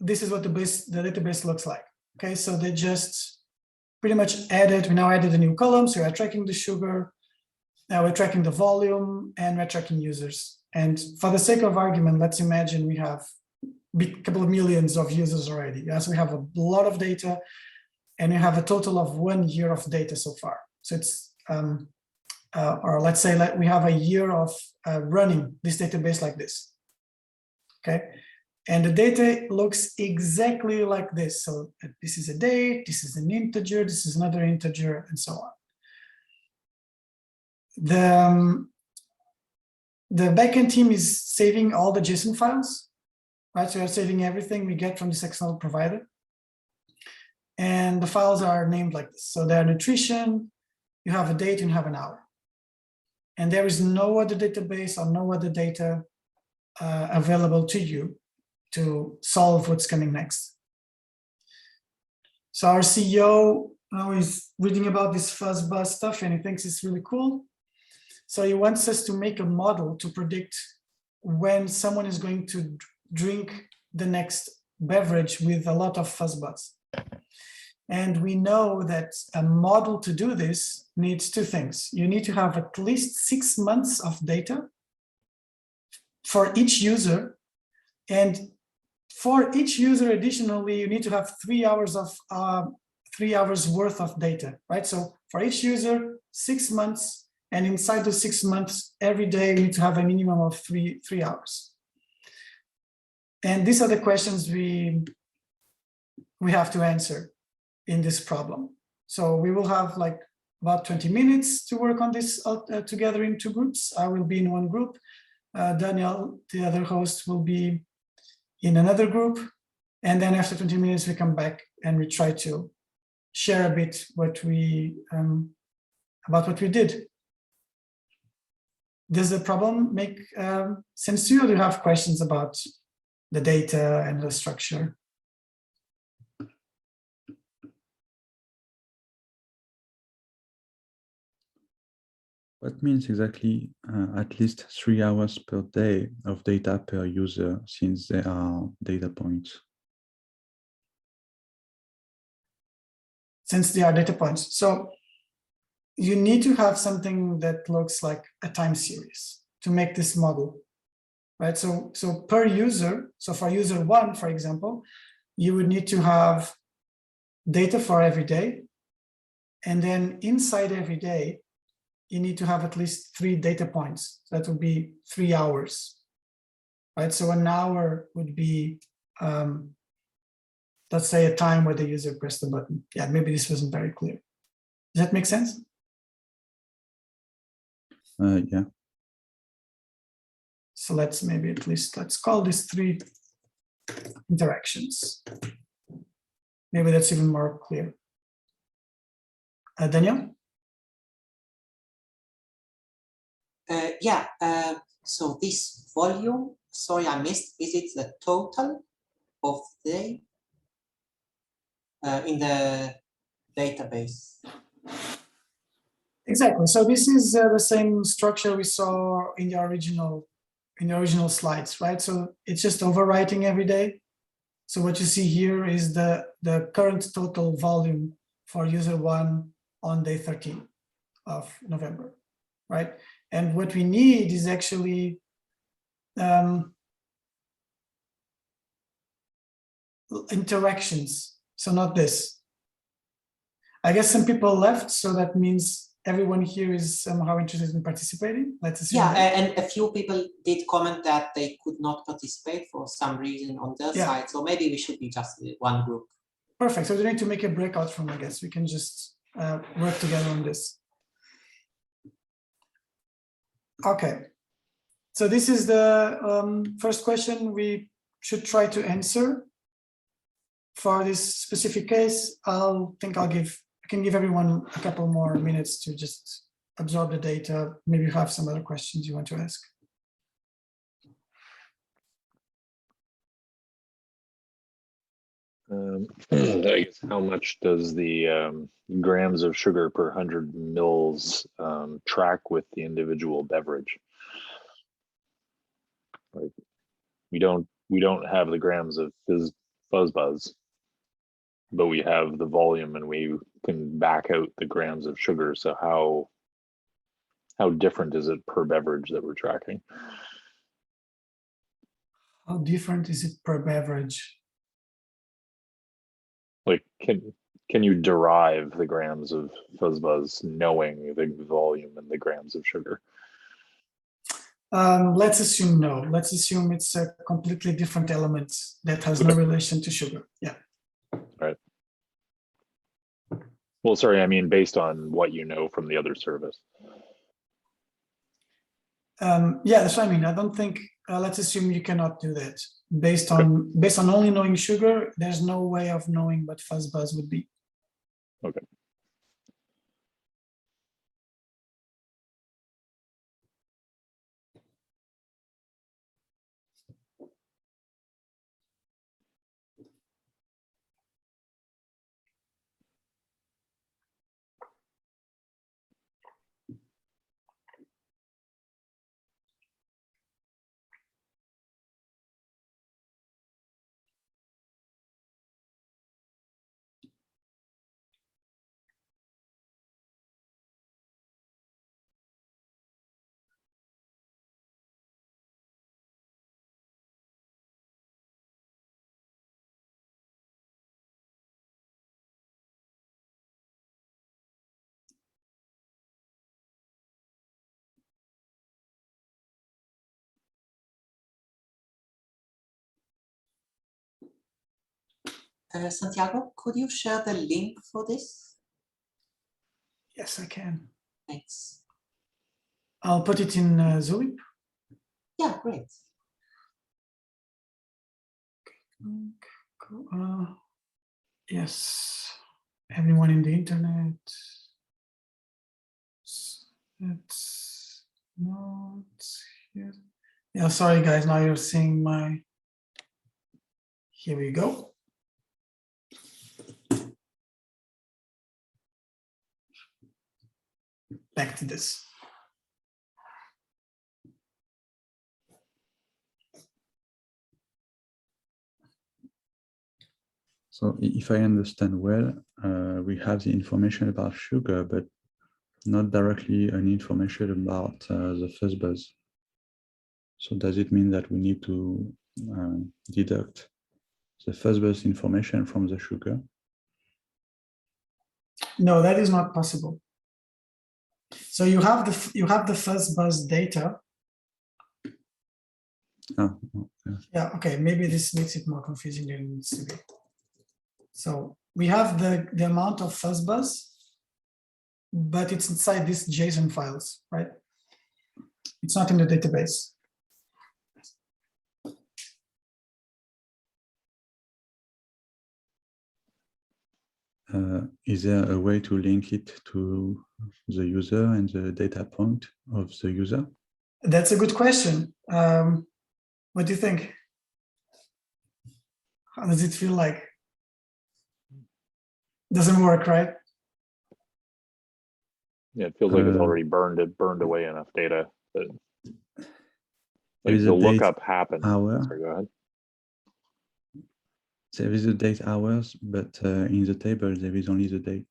this is what the database looks like. Okay, so they just pretty much added, we now added a new column. So we're tracking the sugar, now we're tracking the volume, and we're tracking users. And for the sake of argument, let's imagine we have a couple of millions of users already. Yes, we have a lot of data, and we have a total of 1 year of data so far. So it's, or let's say we have a year of running this database like this, okay? And the data looks exactly like this. So this is a date, this is an integer, this is another integer, and so on. The backend team is saving all the JSON files, right? So we're saving everything we get from this external provider. And the files are named like this. So they're nutrition, you have a date, and you have an hour. And there is no other database or no other data available to you to solve what's coming next. So our CEO now is reading about this fuzzbuzz stuff and he thinks it's really cool. So he wants us to make a model to predict when someone is going to drink the next beverage with a lot of fuzzbuzz. And we know that a model to do this needs 2 things. You need to have at least 6 months of data for each user. And for each user, additionally, you need to have 3 hours of 3 hours worth of data, right? So for each user, 6 months, and inside those 6 months, every day we need to have a minimum of 3 hours. And these are the questions we have to answer in this problem. So we will have like about 20 minutes to work on this together in 2 groups. I will be in one group. Daniel, the other host, will be in another group. And then after 20 minutes, we come back and we try to share a bit what we about what we did. Does the problem make sense to you, or do you have questions about the data and the structure? What means exactly at least 3 hours per day of data per user, since there are data points? Since they are data points. So you need to have something that looks like a time series to make this model, right? So per user, so for user one, for example, you would need to have data for every day. And then inside every day, you need to have at least 3 data points. That would be 3 hours, right? So an hour would be, let's say, a time where the user pressed the button. Yeah, maybe this wasn't very clear. Does that make sense? Yeah. So let's call this 3 interactions. Maybe that's even more clear. Daniel? Yeah, so this volume, sorry, I missed, is it the total of the day in the database? Exactly. So this is the same structure we saw in the original slides, right? So it's just overwriting every day. So what you see here is the current total volume for user one on day 13 of November, right? And what we need is actually interactions. So not this. I guess some people left, so that means everyone here is somehow interested in participating. Let's assume. Yeah, that. and a few people did comment that they could not participate for some reason on their side. So maybe we should be just one group. Perfect. So we don't need to make a breakout room, I guess. We can just work together on this. Okay. So this is the first question we should try to answer. For this specific case, I can give everyone a couple more minutes to just absorb the data. Maybe you have some other questions you want to ask. I guess how much does the grams of sugar per 100 mils track with the individual beverage? Like we don't have the grams of fuzzbuzz, but we have the volume and we can back out the grams of sugar. So how different is it per beverage that we're tracking? How different is it per beverage? Like, can you derive the grams of fuzzbuzz knowing the volume and the grams of sugar? Let's assume no. Let's assume it's a completely different element that has no relation to sugar. Yeah. Right. Well, sorry, I mean, based on what you know from the other service. Yeah, that's what I mean. I don't think, let's assume you cannot do that. Based on only knowing sugar, there's no way of knowing what fuzzbuzz would be. Okay. Santiago, could you share the link for this? Yes, I can. Thanks. I'll put it in Zulip. Yeah, great. Yes, everyone in the internet. It's not here. Yeah, sorry guys, now you're seeing my, here we go. Back to this. So if I understand well, we have the information about sugar, but not directly any information about the fuzzbuzz. So does it mean that we need to deduct the fuzzbuzz information from the sugar? No, that is not possible. So you have the fuzzbuzz data. Oh, okay. Yeah, okay, maybe this makes it more confusing than it needs to be. So we have the amount of fuzzbuzz, but it's inside these JSON files, right? It's not in the database. Is there a way to link it to the user and the data point of the user? That's a good question. What do you think? How does it feel like? Doesn't work, right? Yeah, it feels like it's already burned away enough data that like is the a date lookup happened. hour. Sorry, go ahead. There is a date hours, but in the table there is only the date.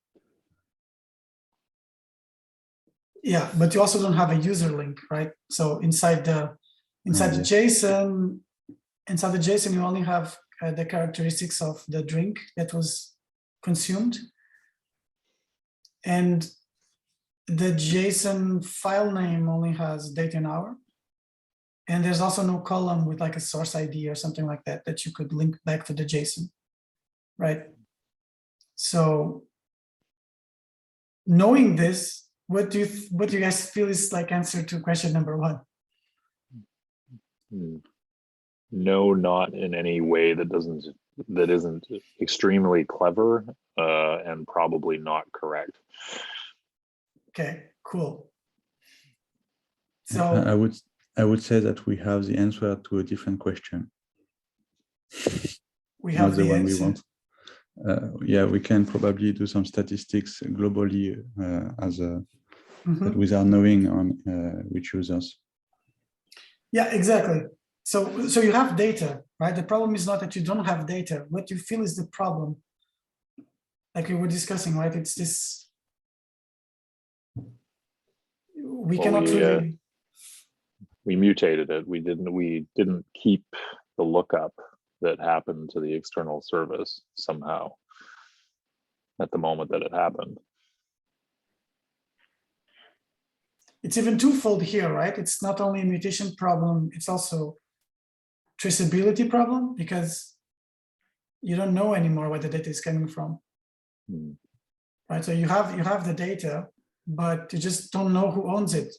Yeah, but you also don't have a user link, right? So inside the Yes. JSON, inside the JSON, you only have the characteristics of the drink that was consumed, and the JSON file name only has date and hour. And there's also no column with like a source ID or something like that that you could link back to the JSON, right? So knowing this, what do you guys feel is like answer to question number one? No, not in any way that isn't extremely clever and probably not correct. Okay, cool. So I would say that we have the answer to a different question. we have not the one answer. we want. Yeah, we can probably do some statistics globally but without knowing on which users. Yeah, exactly. So you have data, right? The problem is not that you don't have data. What you feel is the problem. Like we were discussing, right? It's this. We mutated it. We didn't keep the lookup that happened to the external service somehow at the moment that it happened. It's even twofold here, right? It's not only a mutation problem, it's also traceability problem, because you don't know anymore where the data is coming from. Right? So you have the data, but you just don't know who owns it.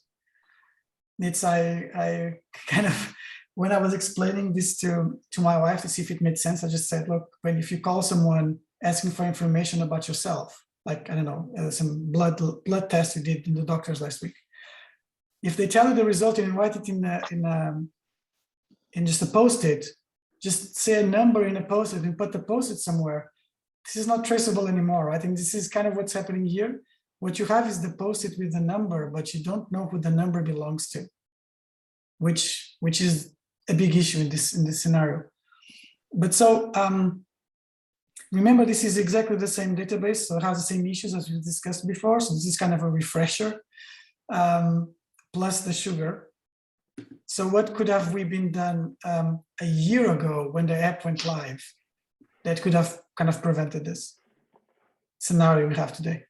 It's I kind of, when I was explaining this to my wife to see if it made sense, I just said, look, if you call someone asking for information about yourself, like, I don't know, some blood test you did in the doctors last week. If they tell you the result and write it in just a post-it, just say a number in a post-it and put the post-it somewhere. This is not traceable anymore. I think this is kind of what's happening here. What you have is the post-it with the number, but you don't know who the number belongs to, which is a big issue in this scenario. But so remember, this is exactly the same database, so it has the same issues as we discussed before. So this is kind of a refresher, plus the sugar. So what could have we been done a year ago when the app went live that could have kind of prevented this scenario we have today?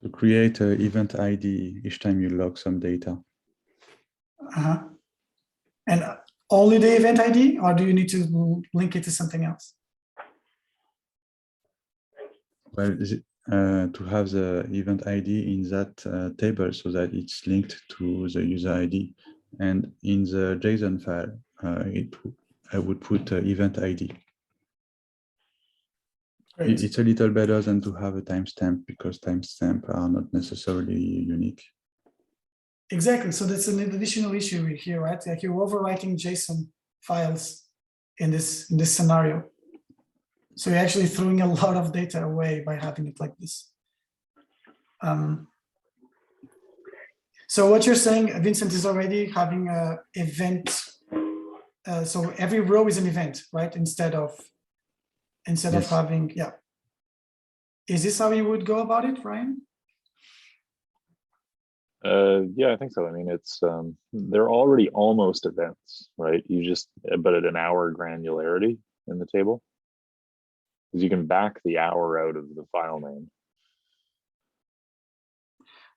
To create an event ID each time you log some data. And only the event ID, or do you need to link it to something else? Well, to have the event ID in that table so that it's linked to the user ID. And in the JSON file, I would put event ID. Great. It's a little better than to have a timestamp, because timestamps are not necessarily unique. Exactly. So that's an additional issue here, right? Like you're overwriting JSON files in this scenario. So you're actually throwing a lot of data away by having it like this. So what you're saying, Vincent, is already having an event. So every row is an event, right? Instead of instead of Yes. having, yeah. Is this how you would go about it, Ryan? Yeah, I think so. I mean, it's they're already almost events, right? You just, but at an hour granularity in the table, because you can back the hour out of the file name.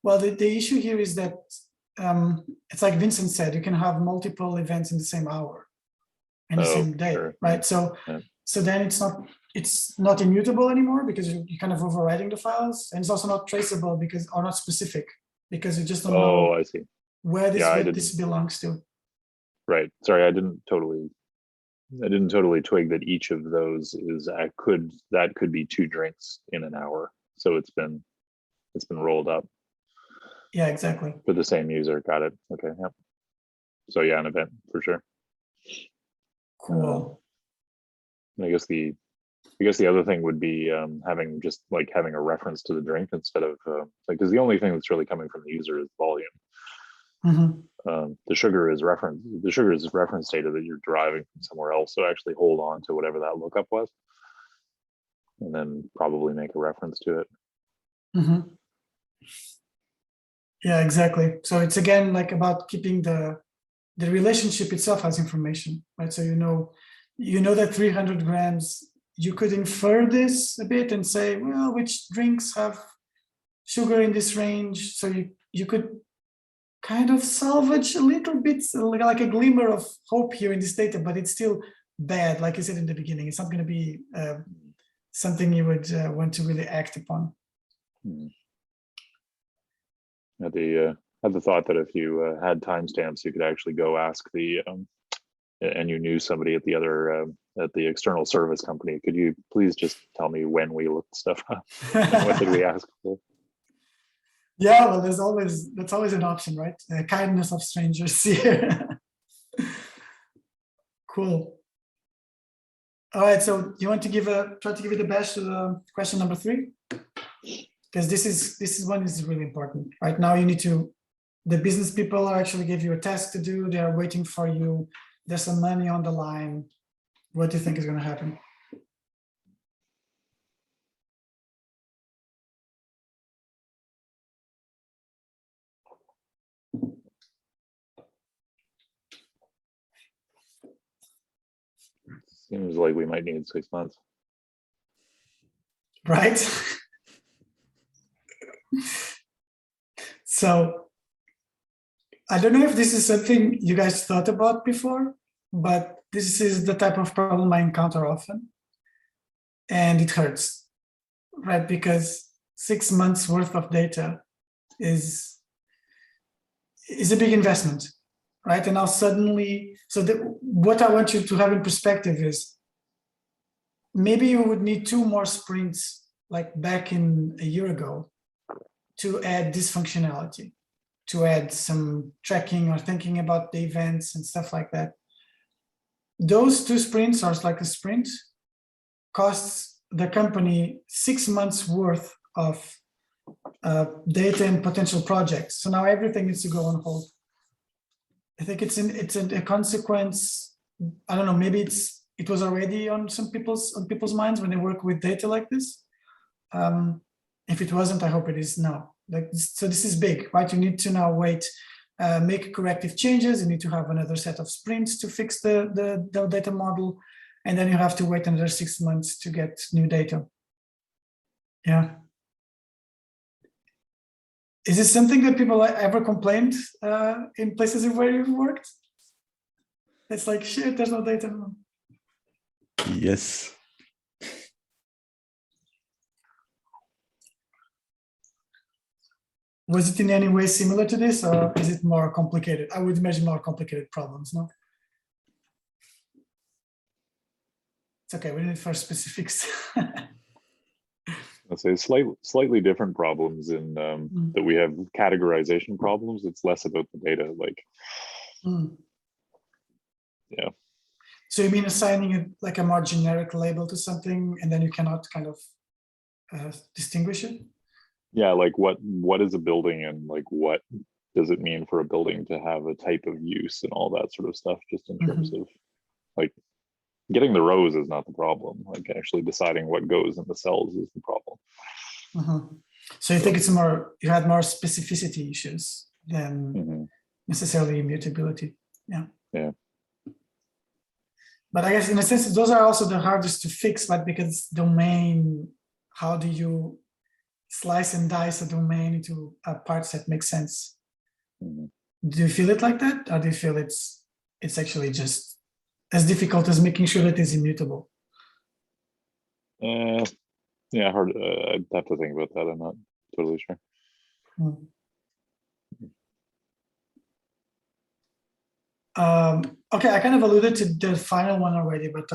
Well, the issue here is that it's like Vincent said, you can have multiple events in the same hour, in the same day, sure. right? So, Yeah. so then it's not immutable anymore because you're kind of overriding the files, and it's also not traceable because, or not specific, because you just don't know I see. where this Yeah, this belongs to. Right. Sorry, I didn't totally twig that each of those is that could be 2 drinks in an hour. So it's been rolled up Yeah, exactly. for the same user. Got it. Okay. Yep. So yeah, an event for sure. Cool. I guess the other thing would be having a reference to the drink instead of because the only thing that's really coming from the user is volume. Mm-hmm. The sugar is reference data that you're deriving from somewhere else. So actually hold on to whatever that lookup was, and then probably make a reference to it. Mm-hmm. Yeah, exactly. So it's again like about keeping the relationship itself has information, right? So you know that 300 grams, you could infer this a bit and say, well, which drinks have sugar in this range? So you could kind of salvage a little bit, like a glimmer of hope here in this data, but it's still bad. Like I said in the beginning, it's not going to be something you would want to really act upon. Had the thought that if you had timestamps, you could actually go ask and you knew somebody at the other at the external service company, could you please just tell me when we looked stuff up? What did we ask for? Yeah, well, that's always an option, right? The kindness of strangers here. Cool. All right, so you want to try to give it a bash to the question number 3? Because this is one is really important. Right now you need to, the business people are actually give you a task to do. They are waiting for you. There's some money on the line. What do you think is going to happen? Seems like we might need 6 months. Right? So I don't know if this is something you guys thought about before, but this is the type of problem I encounter often. And it hurts, right? Because 6 months worth of data is a big investment, right? And now suddenly, so what I want you to have in perspective is maybe you would need 2 more sprints like back in a year ago to add this functionality, to add some tracking or thinking about the events and stuff like that. Those 2 sprints are like a sprint costs the company 6 months worth of data and potential projects. So now everything needs to go on hold. I think it's a consequence. I don't know, maybe it was already on people's minds when they work with data like this. If it wasn't, I hope it is now. So this is big, right? You need to now wait, make corrective changes. You need to have another set of sprints to fix the data model. And then you have to wait another 6 months to get new data. Yeah. Is this something that people ever complained in places where you've worked? It's like, shit, there's no data. Yes. Was it in any way similar to this, or is it more complicated? I would imagine more complicated problems, no? It's okay, we need for specifics. I'd say slightly different problems in that we have categorization problems. It's less about the data, like, yeah. So you mean assigning it like a more generic label to something, and then you cannot kind of distinguish it? Yeah, like what is a building, and like what does it mean for a building to have a type of use and all that sort of stuff, just in terms of like getting the rows is not the problem. Like actually deciding what goes in the cells is the problem. So you think it's more, you had more specificity issues than necessarily immutability. Yeah. But I guess in a sense, those are also the hardest to fix, but because domain, how do you slice and dice a domain into parts that make sense? Do you feel it like that? Or do you feel it's actually just as difficult as making sure that it's immutable? Yeah, hard. I'd have to think about that. I'm not totally sure. Okay, I kind of alluded to the final one already, but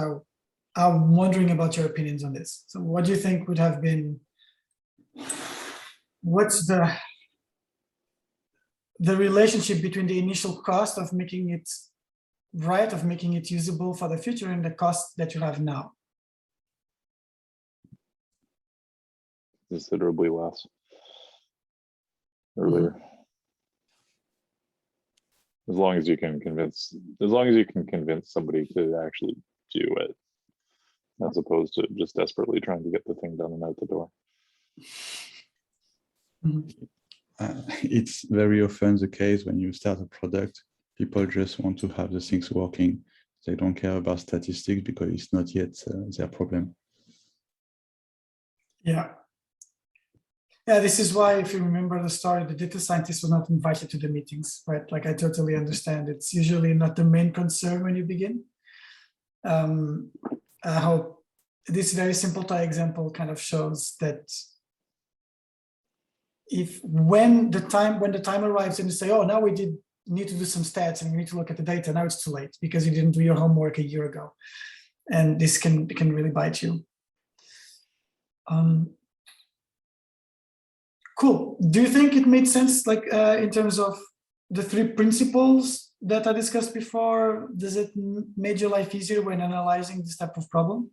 I'm wondering about your opinions on this. So what do you think would have been, what's the relationship between the initial cost of making it right, of making it usable for the future, and the cost that you have now? Considerably less earlier. As long as you can convince somebody to actually do it, as opposed to just desperately trying to get the thing done and out the door. It's very often the case when you start a product, people just want to have the things working. They don't care about statistics because it's not yet their problem. Yeah, this is why, if you remember the story, the data scientist was not invited to the meetings, right? Like, I totally understand. It's usually not the main concern when you begin. I hope this very simple example kind of shows that when the time arrives and you say, oh, now we need to do some stats and we need to look at the data, now it's too late because you didn't do your homework a year ago. And this can really bite you. Cool. Do you think it made sense, like in terms of the 3 principles that I discussed before? Does it make your life easier when analyzing this type of problem?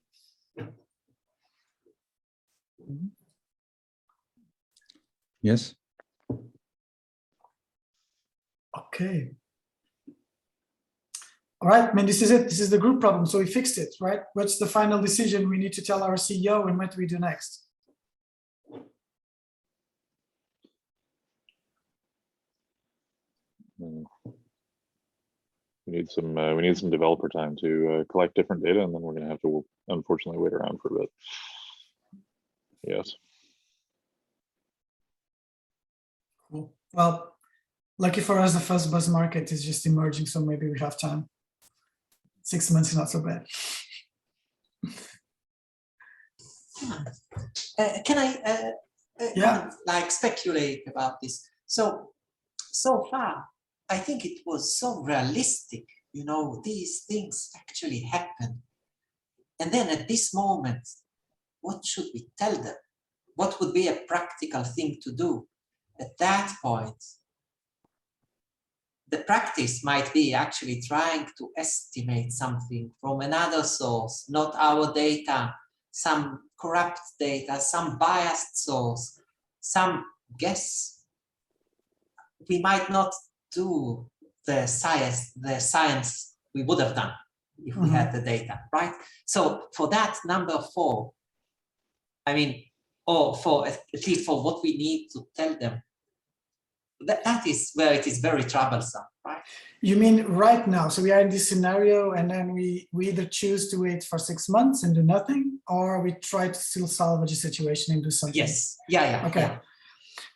Yes. Okay. All right, I mean, this is it. This is the group problem. So we fixed it, right? What's the final decision we need to tell our CEO, and what do we do next? We need some developer time to collect different data, and then we're going to have to unfortunately wait around for a bit. Yes. Cool. Well, lucky for us, the first buzz market is just emerging, so maybe we have time. 6 months is not so bad. Can I like speculate about this? So far, I think it was so realistic, you know, these things actually happen. And then at this moment, what should we tell them? What would be a practical thing to do? At that point, the practice might be actually trying to estimate something from another source, not our data, some corrupt data, some biased source, some guess. We might not do the science we would have done if we had the data, right? So for that number 4, I mean, or for at least for what we need to tell them, that is where it is very troublesome, right? You mean right now? So we are in this scenario, and then we either choose to wait for 6 months and do nothing, or we try to still salvage the situation and do something. Yes. Yeah. Okay. Yeah.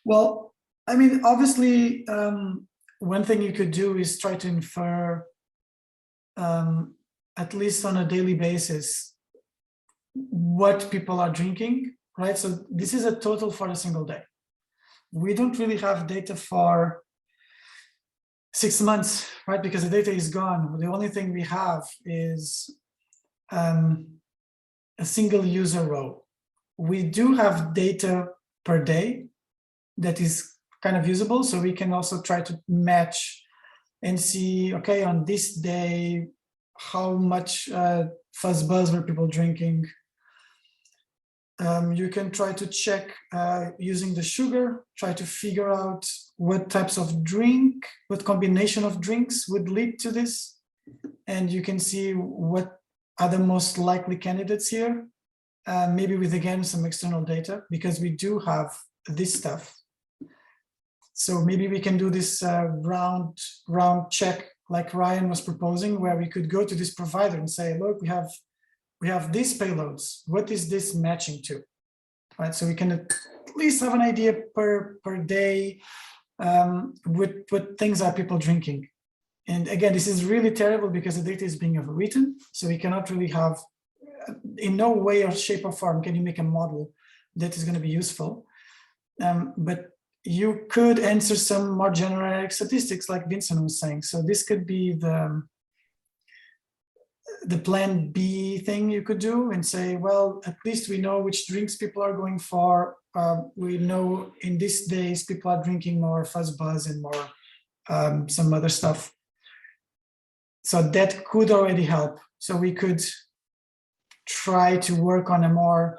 Well, I mean, obviously, one thing you could do is try to infer, at least on a daily basis, what people are drinking, right? So this is a total for a single day. We don't really have data for 6 months, right? Because the data is gone. The only thing we have is a single user row. We do have data per day that is kind of usable, so we can also try to match and see, okay, on this day, how much fuzz buzz were people drinking. You can try to check using the sugar, try to figure out what types of drink, what combination of drinks would lead to this. And you can see what are the most likely candidates here, maybe with, again, some external data, because we do have this stuff. So maybe we can do this round check like Ryan was proposing, where we could go to this provider and say, look, we have these payloads. What is this matching to? Right, so we can at least have an idea per day what things are people drinking. And again, this is really terrible because the data is being overwritten, so we cannot really have, in no way or shape or form can you make a model that is going to be useful. But you could answer some more generic statistics like Vincent was saying. So this could be the plan B thing you could do and say, well, at least we know which drinks people are going for. We know in these days people are drinking more fuzz buzz and more some other stuff. So that could already help. So we could try to work on a more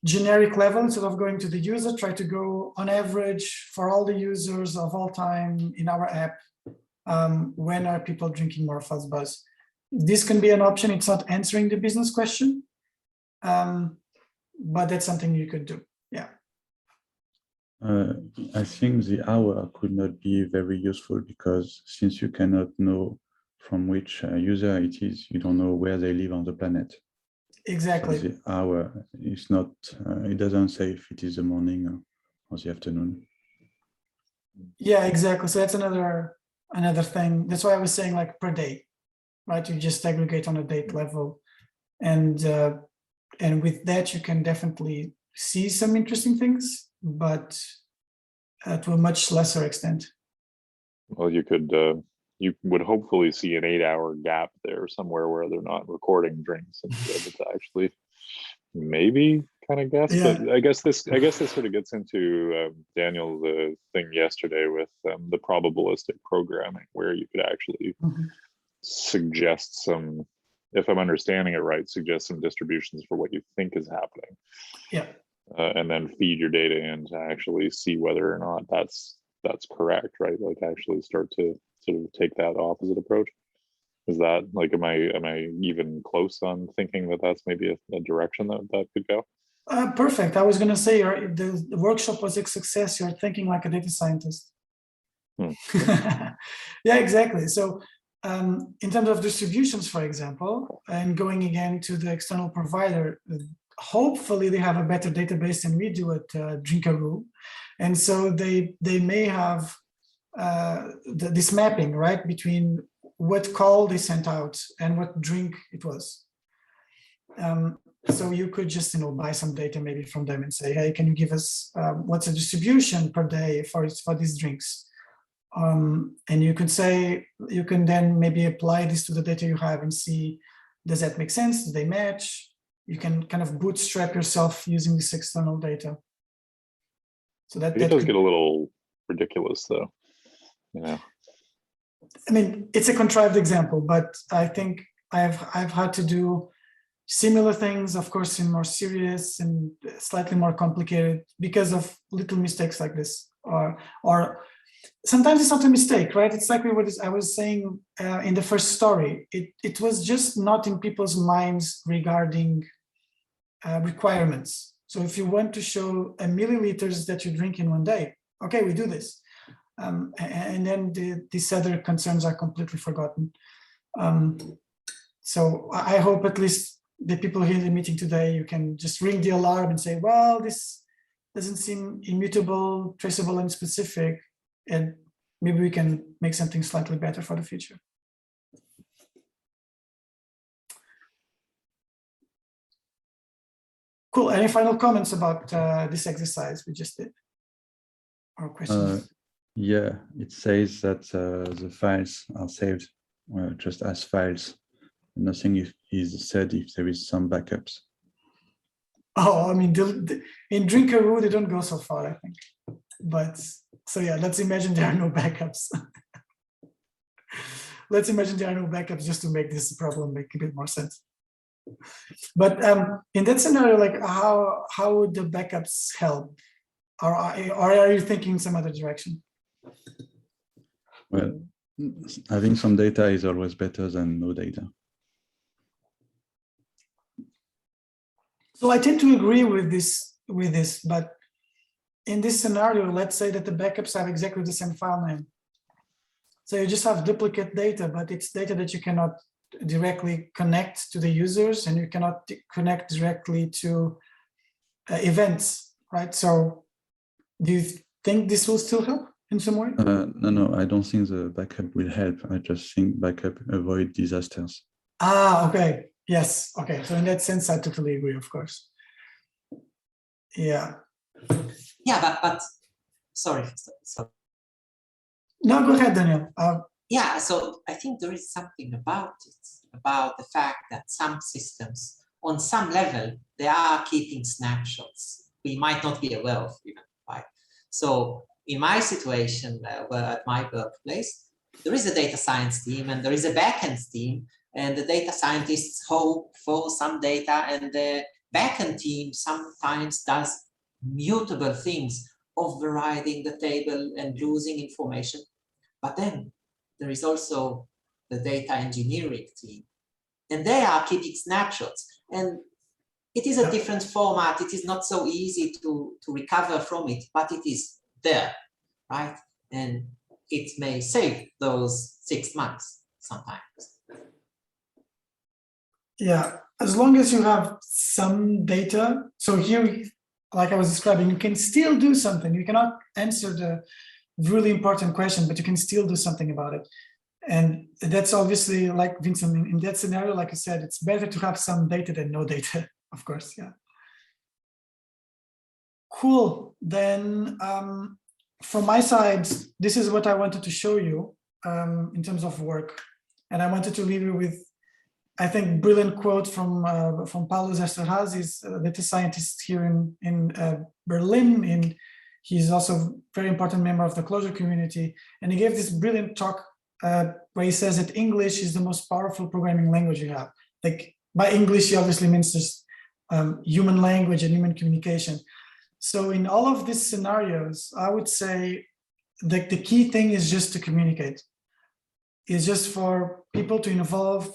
generic level instead of going to the user, try to go on average for all the users of all time in our app. When are people drinking more fuzz buzz? This can be an option. It's not answering the business question, but that's something you could do. Yeah. I think the hour could not be very useful because since you cannot know from which user it is, you don't know where they live on the planet. Exactly. So the hour is not, it doesn't say if it is the morning or the afternoon. Yeah, exactly. So that's another thing. That's why I was saying like per day, right? You just aggregate on a date level. And with that, you can definitely see some interesting things, but to a much lesser extent. Well, you would hopefully see an 8-hour gap there somewhere where they're not recording drinks and be able to actually maybe kind of guess. Yeah. But I guess this sort of gets into Daniel, the thing yesterday with the probabilistic programming, where you could actually suggest some, if I'm understanding it right, suggest some distributions for what you think is happening. Yeah. And then feed your data in to actually see whether or not that's correct, right? Like actually start to sort of take that opposite approach. Is that like, am I even close on thinking that that's maybe a direction that could go? Perfect. I was going to say the workshop was a success. You're thinking like a data scientist. Yeah, exactly. So in terms of distributions, for example, and going again to the external provider, hopefully they have a better database than we do at Drinkaroo. And so they may have this mapping, right, between what call they sent out and what drink it was. So you could just, buy some data maybe from them and say, hey, can you give us what's the distribution per day for these drinks? And you can then maybe apply this to the data you have and see, does that make sense? Do they match? You can kind of bootstrap yourself using this external data. So that does get a little ridiculous, though. I mean, it's a contrived example, but I think I've had to do similar things, of course, in more serious and slightly more complicated because of little mistakes like this, or sometimes it's not a mistake, right? It's like what I was saying in the first story. It was just not in people's minds regarding requirements. So if you want to show milliliters that you drink in one day, okay, we do this. And then these other concerns are completely forgotten. So I hope at least the people here in the meeting today, you can just ring the alarm and say, well, this doesn't seem immutable, traceable, and specific, and maybe we can make something slightly better for the future. Cool. Any final comments about this exercise we just did? Or questions? Yeah, it says that the files are saved just as files. Nothing is said if there is some backups. Oh, I mean, in Drinkaroo, they don't go so far, I think. But so yeah, let's imagine there are no backups. Let's imagine there are no backups just to make this problem make a bit more sense. But in that scenario, like how would the backups help? Or are you thinking some other direction? Well, having some data is always better than no data. So I tend to agree with this, but in this scenario, let's say that the backups have exactly the same file name. So you just have duplicate data, but it's data that you cannot directly connect to the users, and you cannot connect directly to events, right? So do you think this will still help in some way? No, I don't think the backup will help. I just think backup avoid disasters. Ah, okay. Yes. Okay. So in that sense, I totally agree, of course. Yeah. Yeah, but sorry. No, go ahead, Daniel. Yeah, so I think there is something about it, about the fact that some systems, on some level, they are keeping snapshots. We might not be aware of even, right? So in my situation, where at my workplace, there is a data science team and there is a backend team, and the data scientists hope for some data, and the backend team sometimes does mutable things, overriding the table and losing information. But then there is also the data engineering team, and they are keeping snapshots. And it is a different format. It is not so easy to recover from it, but it is there, right? And it may save those 6 months sometimes. Yeah, as long as you have some data. So here, like I was describing, you can still do something. You cannot answer the really important question, but you can still do something about it. And that's obviously, like Vincent, in that scenario, like I said, it's better to have some data than no data, of course, yeah. Cool, then from my side, this is what I wanted to show you in terms of work. And I wanted to leave you with, I think, brilliant quote from Paulo Esterhazy. He's a data scientist here in Berlin. He's also a very important member of the Clojure community. And he gave this brilliant talk where he says that English is the most powerful programming language you have. Like, by English, he obviously means just human language and human communication. So in all of these scenarios, I would say that the key thing is just to communicate. It's just for people to involve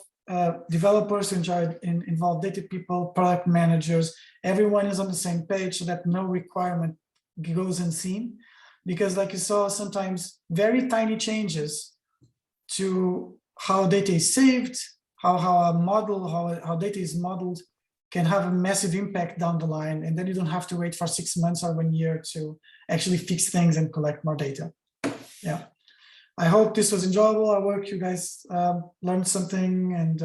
developers to involve data people, product managers. Everyone is on the same page so that no requirement goes unseen. Because like you saw, sometimes very tiny changes to how data is saved, how a model, how data is modeled can have a massive impact down the line. And then you don't have to wait for 6 months or 1 year to actually fix things and collect more data. Yeah. I hope this was enjoyable. I hope you guys learned something, and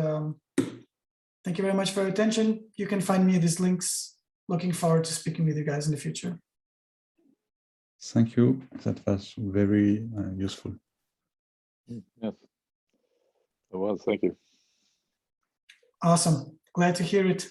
thank you very much for your attention. You can find me at these links. Looking forward to speaking with you guys in the future. Thank you. That was very useful. Yes, it was. Thank you. Awesome. Glad to hear it.